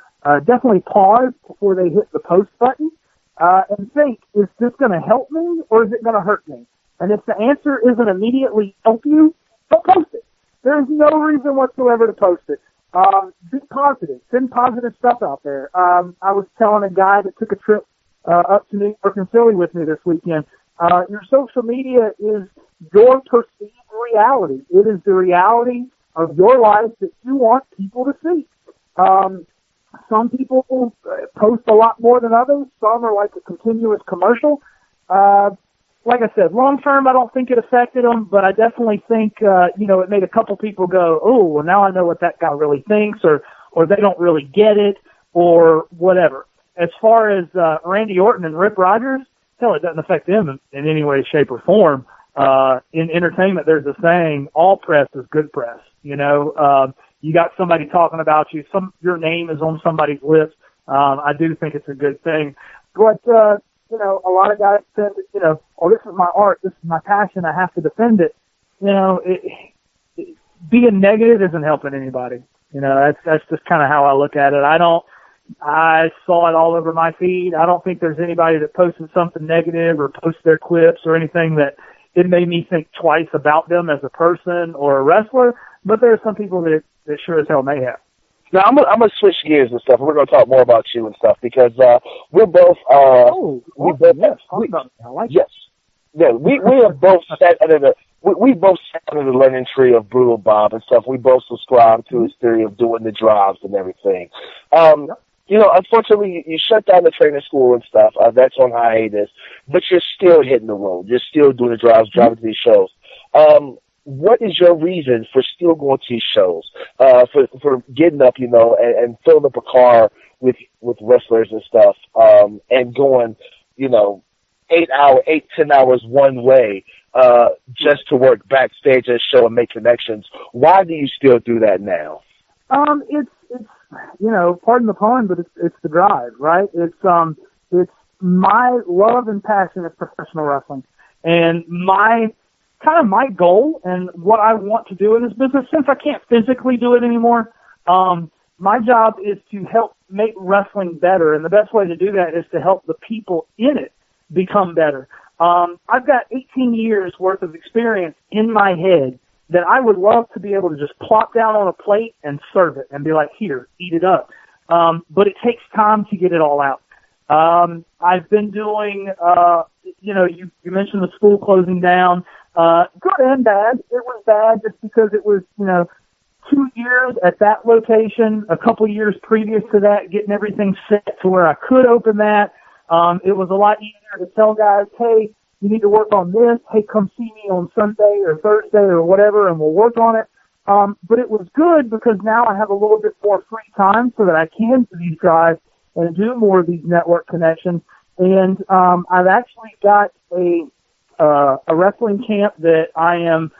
definitely pause before they hit the post button and think, is this going to help me or is it going to hurt me? And if the answer isn't immediately help you, don't post it. There's no reason whatsoever to post it. Be positive. Send positive stuff out there. I was telling a guy that took a trip up to New York and Philly with me this weekend, your social media is your perceived reality. It is the reality of your life that you want people to see. Some people post a lot more than others. Some are like a continuous commercial. Like I said, long term, I don't think it affected them, but I definitely think, it made a couple people go, oh, well, now I know what that guy really thinks, or they don't really get it, or whatever. As far as Randy Orton and Rip Rogers, hell, it doesn't affect them in any way, shape, or form. In entertainment, there's a saying, all press is good press. You got somebody talking about you, your name is on somebody's lips. I do think it's a good thing. But, a lot of guys said, oh, this is my art, this is my passion, I have to defend it. Being negative isn't helping anybody. That's just kind of how I look at it. I saw it all over my feed. I don't think there's anybody that posted something negative or posted their clips or anything that it made me think twice about them as a person or a wrestler, but there are some people that sure as hell may have. Now, I'm gonna switch gears and stuff. We're gonna talk more about you and stuff because we're both. We have both sat under the. We both sat under the learning tree of Brutal Bob and stuff. We both subscribe to his theory of doing the drives and everything. Unfortunately, you shut down the training school and stuff. That's on hiatus, but you're still hitting the road. You're still doing the drives, driving to these shows. What is your reason for still going to these shows? For getting up, and filling up a car with wrestlers and stuff, and going, 10 hours one way, just to work backstage at a show and make connections. Why do you still do that now? It's pardon the pun, but it's the drive, right? It's my love and passion of professional wrestling, and my goal and what I want to do in this business, since I can't physically do it anymore. My job is to help make wrestling better, and the best way to do that is to help the people in it become better. I've got 18 years worth of experience in my head that I would love to be able to just plop down on a plate and serve it and be like, here, eat it up. But it takes time to get it all out. I've been doing, you mentioned the school closing down, good and bad. It was bad just because it was, 2 years at that location, a couple years previous to that, getting everything set to where I could open that. It was a lot easier to tell guys, hey, you need to work on this. Hey, come see me on Sunday or Thursday or whatever, and we'll work on it. But it was good because now I have a little bit more free time so that I can do these drives and do more of these network connections. And I've actually got a wrestling camp that I am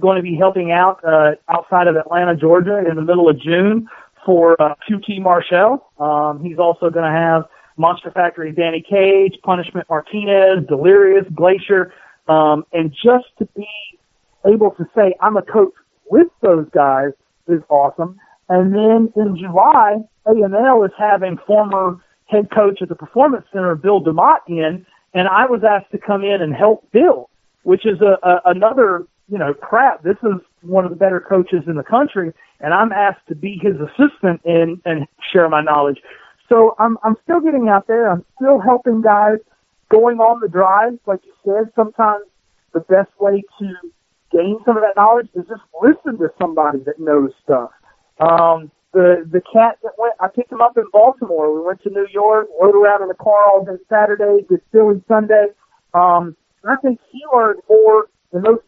going to be helping out outside of Atlanta, Georgia, in the middle of June for QT Marshall. He's also going to have Monster Factory Danny Cage, Punishment Martinez, Delirious, Glacier, and just to be able to say I'm a coach with those guys is awesome. And then in July, A&L is having former head coach at the Performance Center, Bill DeMott, in, and I was asked to come in and help Bill, which is another, crap. This is one of the better coaches in the country, and I'm asked to be his assistant and share my knowledge. So I'm still getting out there. I'm still helping guys going on the drive. Like you said, sometimes the best way to gain some of that knowledge is just listen to somebody that knows stuff. The cat that I picked him up in Baltimore. We went to New York, rode around in the car all day Saturday, did Philly Sunday. I think he learned more in those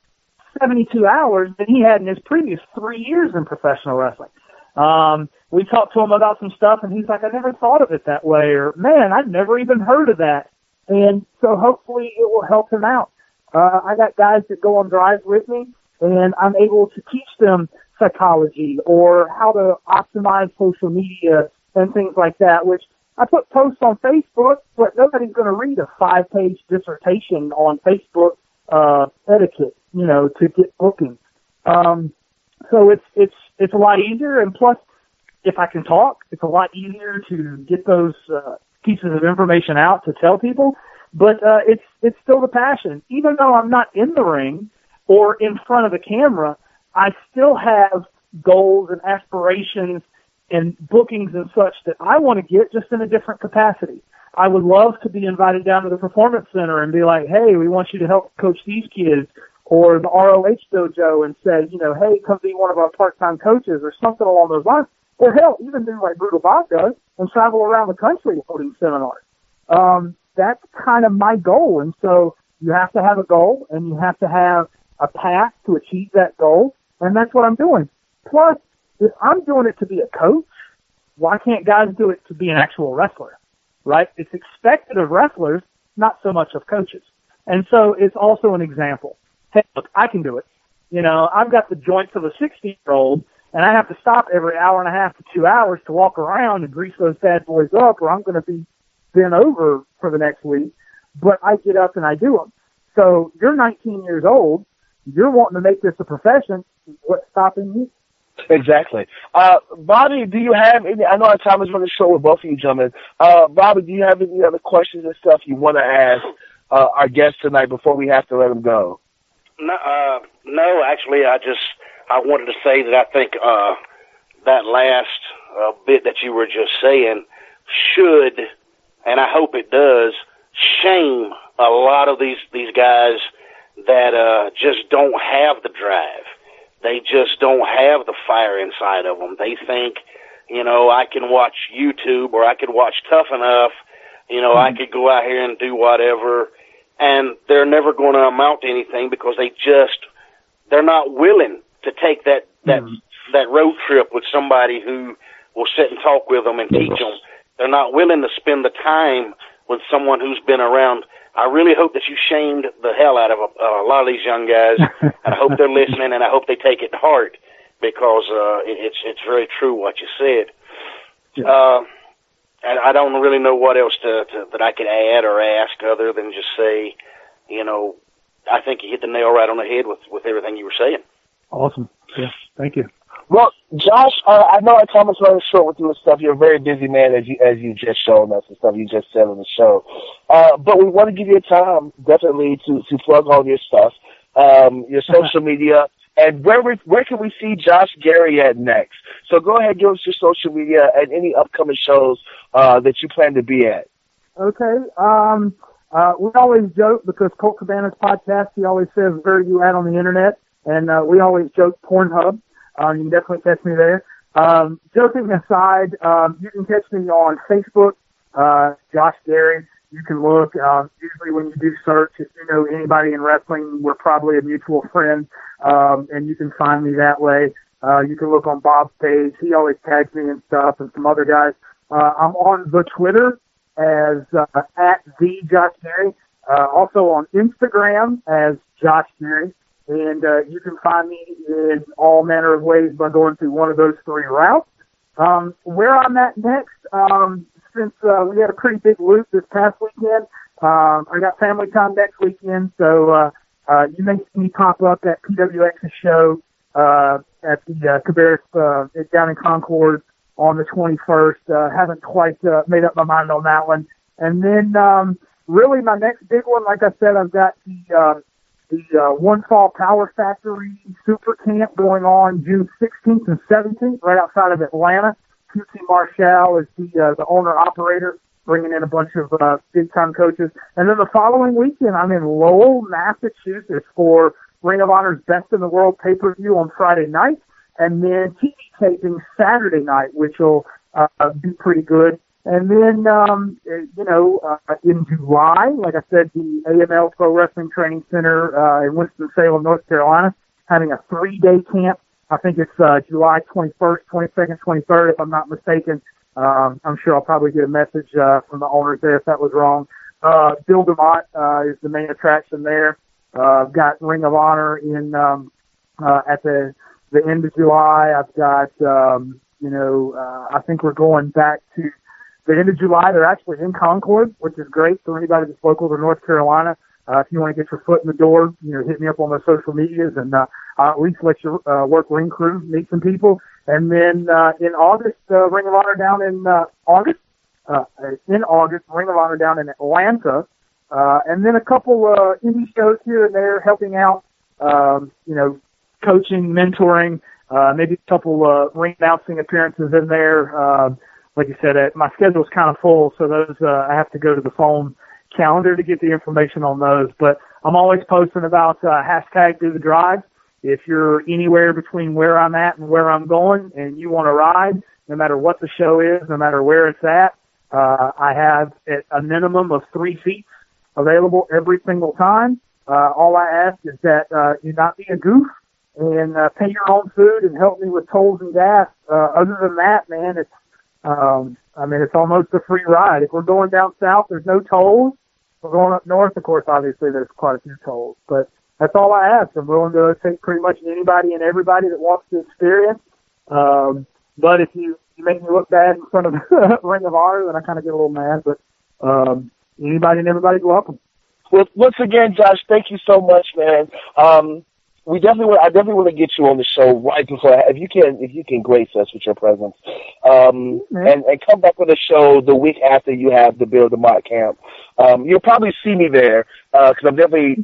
72 hours than he had in his previous 3 years in professional wrestling. We talked to him about some stuff, and he's like, I never thought of it that way, or, man, I've never even heard of that. And so hopefully it will help him out. I got guys that go on drives with me, and I'm able to teach them psychology or how to optimize social media and things like that, which I put posts on Facebook, but nobody's going to read a 5-page dissertation on Facebook etiquette, to get bookings. So it's a lot easier, and plus, if I can talk, it's a lot easier to get those pieces of information out to tell people. But it's still the passion. Even though I'm not in the ring or in front of the camera, I still have goals and aspirations and bookings and such that I want to get just in a different capacity. I would love to be invited down to the Performance Center and be like, hey, we want you to help coach these kids, or the ROH dojo and say, hey, come be one of our part-time coaches or something along those lines. Or hell, even do like Brutal Bob does and travel around the country holding seminars. That's kind of my goal. And so you have to have a goal and you have to have a path to achieve that goal. And that's what I'm doing. Plus, if I'm doing it to be a coach, why can't guys do it to be an actual wrestler? Right? It's expected of wrestlers, not so much of coaches. And so it's also an example. Hey, look, I can do it. I've got the joints of a 60-year-old, and I have to stop every hour and a half to 2 hours to walk around and grease those bad boys up, or I'm going to be bent over for the next week. But I get up and I do them. So you're 19 years old. You're wanting to make this a profession. What's stopping you? Exactly. Bobby, do you have any, I know our time is running short with both of you gentlemen. Bobby, do you have any other questions and stuff you want to ask our guests tonight before we have to let them go? No, actually, I wanted to say that I think that last bit that you were just saying should, and I hope it does, shame a lot of these guys that just don't have the drive. They just don't have the fire inside of them. They think, I can watch YouTube or I could watch Tough Enough, I could go out here and do whatever, and they're never going to amount to anything because they just they're not willing to take that road trip with somebody who will sit and talk with them and teach them. They're not willing to spend the time with someone who's been around. I really hope that you shamed the hell out of a lot of these young guys, and I hope they're listening, and I hope they take it to heart, because it's very true what you said. And I don't really know what else that I could add or ask other than just say, I think you hit the nail right on the head with everything you were saying. Awesome. Yeah, thank you. Well, Josh, I know our time is running short with you and stuff. You're a very busy man, as you just shown us and stuff you just said on the show. But we want to give you time, definitely, to plug all your stuff, your social media, and where can we see Josh Gerry at next? So go ahead, give us your social media and any upcoming shows that you plan to be at. Okay. We always joke, because Colt Cabana's podcast, he always says, where are you at on the internet? And we always joke Pornhub. You can definitely catch me there. Joking aside, you can catch me on Facebook, Josh Gerry. You can look. Usually when you do search, if you know anybody in wrestling, we're probably a mutual friend, and you can find me that way. You can look on Bob's page. He always tags me and stuff, and some other guys. I'm on the Twitter as at the Josh Gerry. Also on Instagram as Josh Gerry. And you can find me in all manner of ways by going through one of those three routes. Where I'm at next, since we had a pretty big loop this past weekend, I got family time next weekend, so you may see me pop up at PWX's show at the Cabarrus down in Concord on the 21st. Haven't quite made up my mind on that one. And then really my next big one, like I said, I've got the One Fall Power Factory Super Camp going on June 16th and 17th right outside of Atlanta. QT Marshall is the owner-operator, bringing in a bunch of big-time coaches. And then the following weekend, I'm in Lowell, Massachusetts for Ring of Honor's Best in the World pay-per-view on Friday night, and then TV taping Saturday night, which will be pretty good. And then, in July, like I said, the AML Pro Wrestling Training Center in Winston-Salem, North Carolina, having a 3-day camp. I think it's July 21st, 22nd, 23rd, if I'm not mistaken. I'm sure I'll probably get a message from the owners there if that was wrong. Bill DeMott is the main attraction there. I've got Ring of Honor in at the end of July. I've got, I think we're going back to the end of July. They're actually in Concord, which is great for anybody that's local to North Carolina. If you want to get your foot in the door, hit me up on the social medias, and I'll at least let you work ring crew, meet some people. And then in August, Ring of Honor down in August, Ring of Honor down in Atlanta, and then a couple indie shows here and there, helping out, coaching, mentoring, maybe a couple ring announcing appearances in there. Like you said, my schedule's kind of full, so those I have to go to the phone calendar to get the information on those. But I'm always posting about hashtag Do the Drive. If you're anywhere between where I'm at and where I'm going and you want to ride, no matter what the show is, no matter where it's at, I have a minimum of 3 seats available every single time. All I ask is that you not be a goof and pay your own food and help me with tolls and gas. Other than that, man, it's almost a free ride. If we're going down south, there's no tolls. If we're going up north, of course, obviously there's quite a few tolls. But that's all I ask. I'm willing to take pretty much anybody and everybody that wants to experience. But if you make me look bad in front of Ring of Honor, then I kind of get a little mad. But anybody and everybody's welcome. Well, once again, Josh, thank you so much, man. I definitely want to get you on the show right before, if you can grace us with your presence, and come back on the show the week after you have the Bill DeMott camp. You'll probably see me there because I'm definitely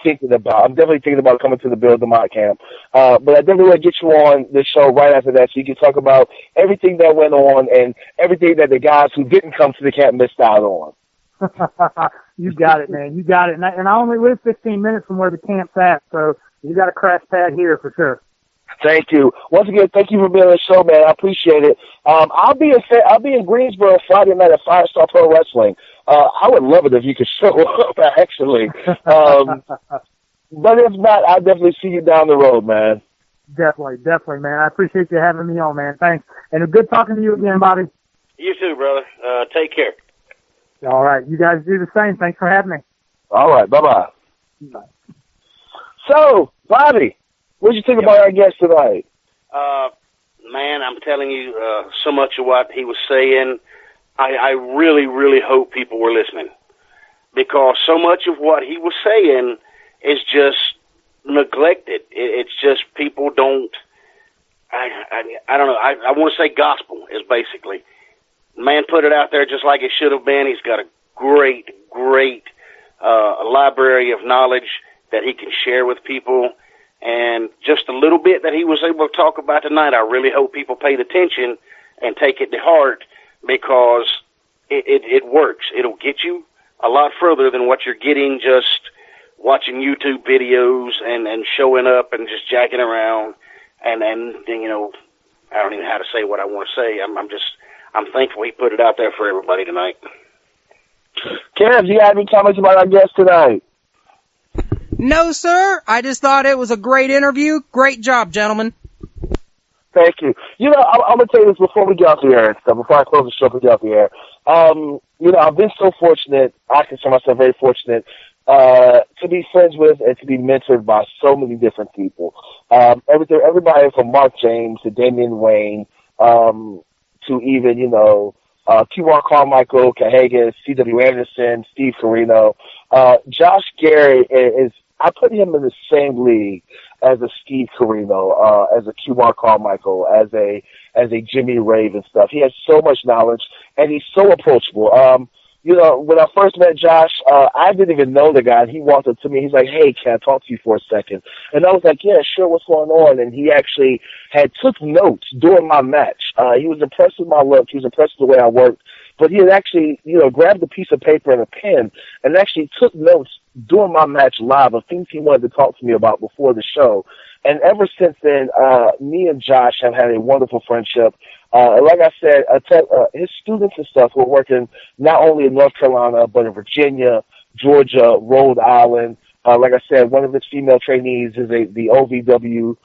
thinking about coming to the Bill DeMott camp. But I definitely want to get you on the show right after that, so you can talk about everything that went on and everything that the guys who didn't come to the camp missed out on. You got it, man. You got it. And I only live 15 minutes from where the camp's at, so you got a crash pad here for sure. Thank you. Once again, thank you for being on the show, man. I appreciate it. I'll be in Greensboro Friday night at 5 Star Pro Wrestling. I would love it if you could show up, actually. But if not, I'll definitely see you down the road, man. Definitely, man. I appreciate you having me on, man. Thanks. And good talking to you again, Bobby. You too, brother. Take care. All right. You guys do the same. Thanks for having me. All right. Bye-bye. Bye. So, Bobby, what did you think about our guest tonight? Man, I'm telling you, so much of what he was saying, I really, really hope people were listening. Because so much of what he was saying is just neglected. It's just people don't, I don't know, I want to say gospel is basically. Man put it out there just like it should have been. He's got a great library of knowledge that he can share with people. And just a little bit that he was able to talk about tonight, I really hope people paid attention and take it to heart, because it works. It'll get you a lot further than what you're getting just watching YouTube videos and showing up and just jacking around. And you know, I don't even know how to say what I want to say. I'm thankful he put it out there for everybody tonight. Kev, do you have any comments about our guest tonight? No, sir. I just thought it was a great interview. Great job, gentlemen. Thank you. You know, I'm going to tell you this before we get off the air and stuff, before I close the show and get off the air. You know, I've been so fortunate, I consider myself very fortunate, to be friends with and to be mentored by so many different people. Everybody from Mark James to Damian Wayne, to even, you know, QR Carmichael, Cahagan, C.W. Anderson, Steve Carino. Josh Gerry is, I put him in the same league as a Steve Carino, as a QR Carmichael, as a Jimmy Rave and stuff. He has so much knowledge, and he's so approachable. You know, when I first met Josh, I didn't even know the guy. And he walked up to me. He's like, "Hey, can I talk to you for a second?" And I was like, "Yeah, sure. What's going on?" And he actually had took notes during my match. He was impressed with my look. He was impressed with the way I worked. But he had actually, you know, grabbed a piece of paper and a pen and actually took notes during my match live of things he wanted to talk to me about before the show. And ever since then, me and Josh have had a wonderful friendship. Like I said, his students and stuff were working not only in North Carolina, but in Virginia, Georgia, Rhode Island. Like I said, one of his female trainees is the OVW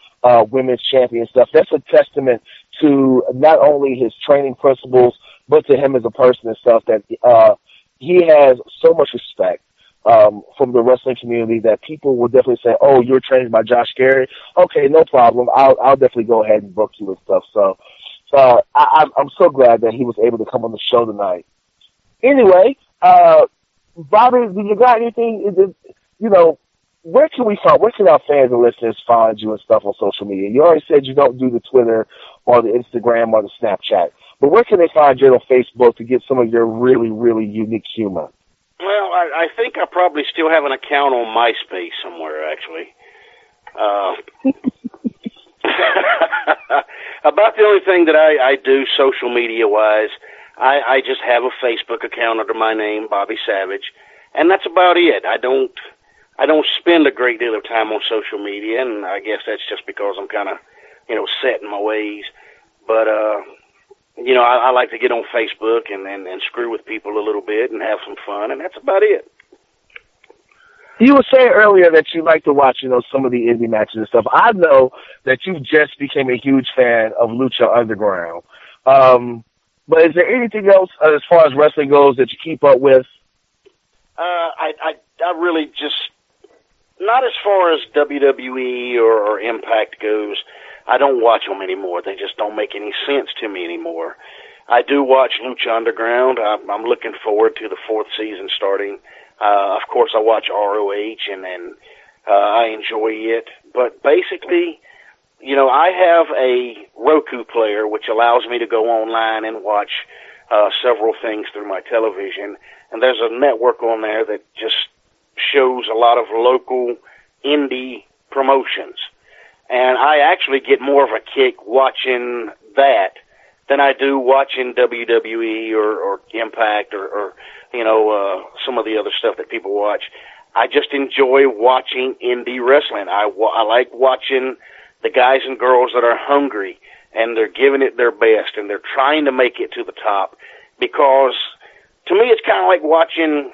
women's champion stuff. That's a testament to not only his training principles, but to him as a person and stuff, that he has so much respect from the wrestling community that people will definitely say, "Oh, you're trained by Josh Gerry? Okay, no problem. I'll definitely go ahead and book you and stuff." So I'm so glad that he was able to come on the show tonight. Anyway, Bobby, do you got anything? You know, where can our fans and listeners find you and stuff on social media? You already said you don't do the Twitter or the Instagram or the Snapchat, but where can they find you on Facebook to get some of your really, really unique humor? Well, I think I probably still have an account on MySpace somewhere, actually. About the only thing that I do social media-wise, I just have a Facebook account under my name, Bobby Savage, and that's about it. I don't spend a great deal of time on social media, and I guess that's just because I'm kind of, you know, set in my ways. But, you know, I like to get on Facebook and screw with people a little bit and have some fun, and that's about it. You were saying earlier that you like to watch, you know, some of the indie matches and stuff. I know that you just became a huge fan of Lucha Underground. But is there anything else as far as wrestling goes that you keep up with? I really just, not as far as WWE or Impact goes. I don't watch them anymore. They just don't make any sense to me anymore. I do watch Lucha Underground. I'm looking forward to the 4th season starting. Of course, I watch ROH, and I enjoy it. But basically, you know, I have a Roku player, which allows me to go online and watch several things through my television. And there's a network on there that just shows a lot of local indie promotions. And I actually get more of a kick watching that than I do watching WWE or Impact or you know, some of the other stuff that people watch. I just enjoy watching indie wrestling. I like watching the guys and girls that are hungry and they're giving it their best and they're trying to make it to the top, because to me it's kind of like watching,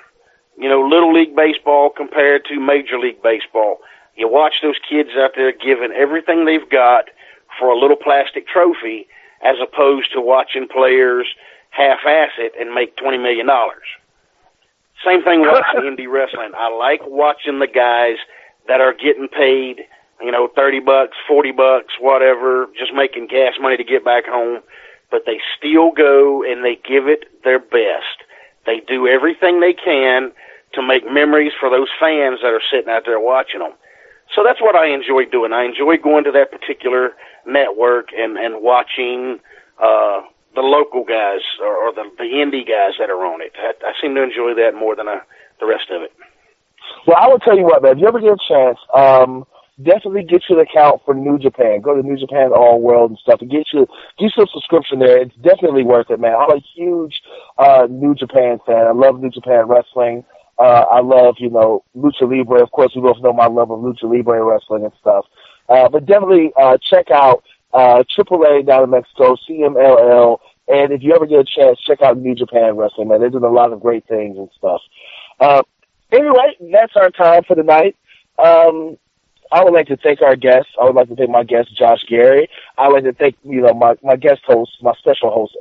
you know, Little League Baseball compared to Major League Baseball. You watch those kids out there giving everything they've got for a little plastic trophy, as opposed to watching players half-ass it and make $20 million. Same thing watching indie wrestling. I like watching the guys that are getting paid, $30, $40, whatever, just making gas money to get back home, but they still go and they give it their best. They do everything they can to make memories for those fans that are sitting out there watching them. So that's what I enjoy doing. I enjoy going to that particular network and watching the local guys or the indie guys that are on it. I seem to enjoy that more than the rest of it. Well, I will tell you what, man. If you ever get a chance, definitely get you an account for New Japan. Go to New Japan All World and stuff and get you a subscription there. It's definitely worth it, man. I'm a huge New Japan fan. I love New Japan wrestling. I love, Lucha Libre. Of course, we both know my love of Lucha Libre wrestling and stuff. But definitely check out AAA down in Mexico, CMLL, and if you ever get a chance, check out New Japan Wrestling, man. They're doing a lot of great things and stuff. Anyway, that's our time for tonight. I would like to thank our guests. I would like to thank my guest, Josh Gerry. I would like to thank, my guest host, my special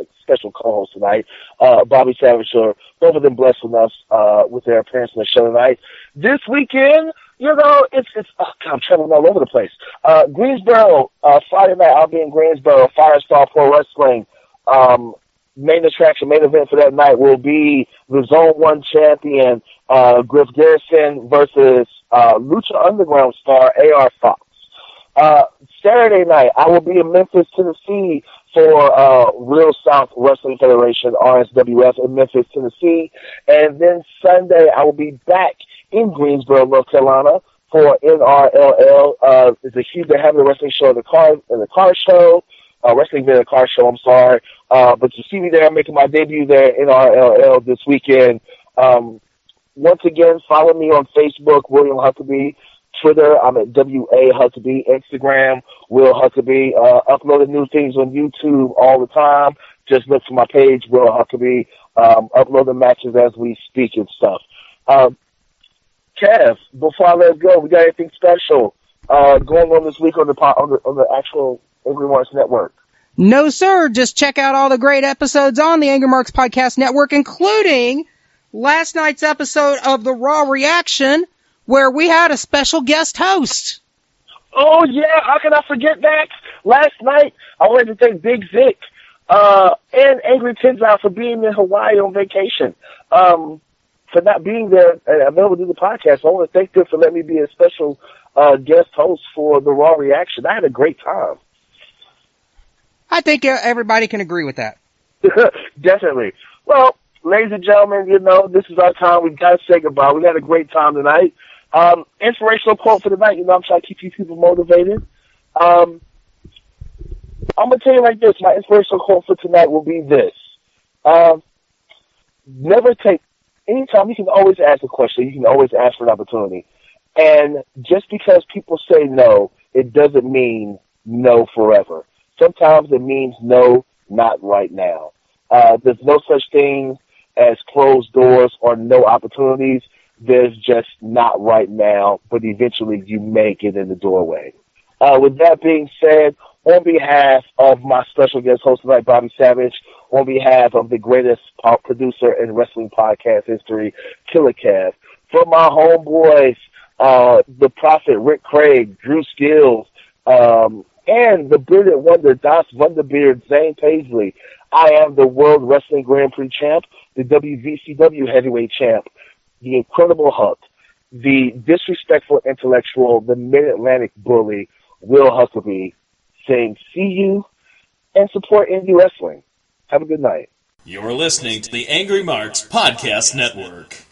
co-host tonight, Bobby Savage, for both of them blessing us with their appearance on the show tonight. This weekend, I'm traveling all over the place. Greensboro, Friday night, I'll be in Greensboro, Firestar Pro Wrestling. Main event for that night will be the Zone 1 champion, Griff Garrison versus Lucha Underground star AR Fox. Saturday night, I will be in Memphis, Tennessee for Real South Wrestling Federation, RSWF, in Memphis, Tennessee. And then Sunday, I will be back in Greensboro, North Carolina for NRLL. They're having a wrestling show in the car show. Wrestling event, a car show, I'm sorry. But you see me there, I'm making my debut there in RLL this weekend. Once again, follow me on Facebook, William Huckabee. Twitter, I'm at WA Huckabee. Instagram, Will Huckabee. Uploading new things on YouTube all the time. Just look for my page, Will Huckabee. Uploading matches as we speak and stuff. Kev, before I let go, we got anything special going on this week on the actual Angry Marks Network? No, sir. Just check out all the great episodes on the Angry Marks Podcast Network, including last night's episode of the Raw Reaction, where we had a special guest host. Oh, yeah. How can I forget that? Last night, I wanted to thank Big Vic and Angry Tinzow for being in Hawaii on vacation. For not being there and available to do the podcast. I want to thank them for letting me be a special guest host for the Raw Reaction. I had a great time. I think everybody can agree with that. Definitely. Well, ladies and gentlemen, this is our time. We've got to say goodbye. We had a great time tonight. Inspirational quote for the night. I'm trying to keep you people motivated. I'm going to tell you like this. My inspirational quote for tonight will be this. Anytime, you can always ask a question. You can always ask for an opportunity. And just because people say no, it doesn't mean no forever. Sometimes it means no, not right now. There's no such thing as closed doors or no opportunities. There's just not right now, but eventually you may get in the doorway. With that being said, on behalf of my special guest host tonight, Bobby Savage, on behalf of the greatest pop producer in wrestling podcast history, Killer Kev, from my homeboys, the Prophet Rick Craig, Drew Skills, and the brilliant wonder Das Wunderbeard, Zane Paisley, I am the World Wrestling Grand Prix champ, the WVCW heavyweight champ, the Incredible Huck, the disrespectful intellectual, the Mid-Atlantic bully, Will Huckabee, saying see you and support indie wrestling. Have a good night. You're listening to the Angry Marks Podcast Network.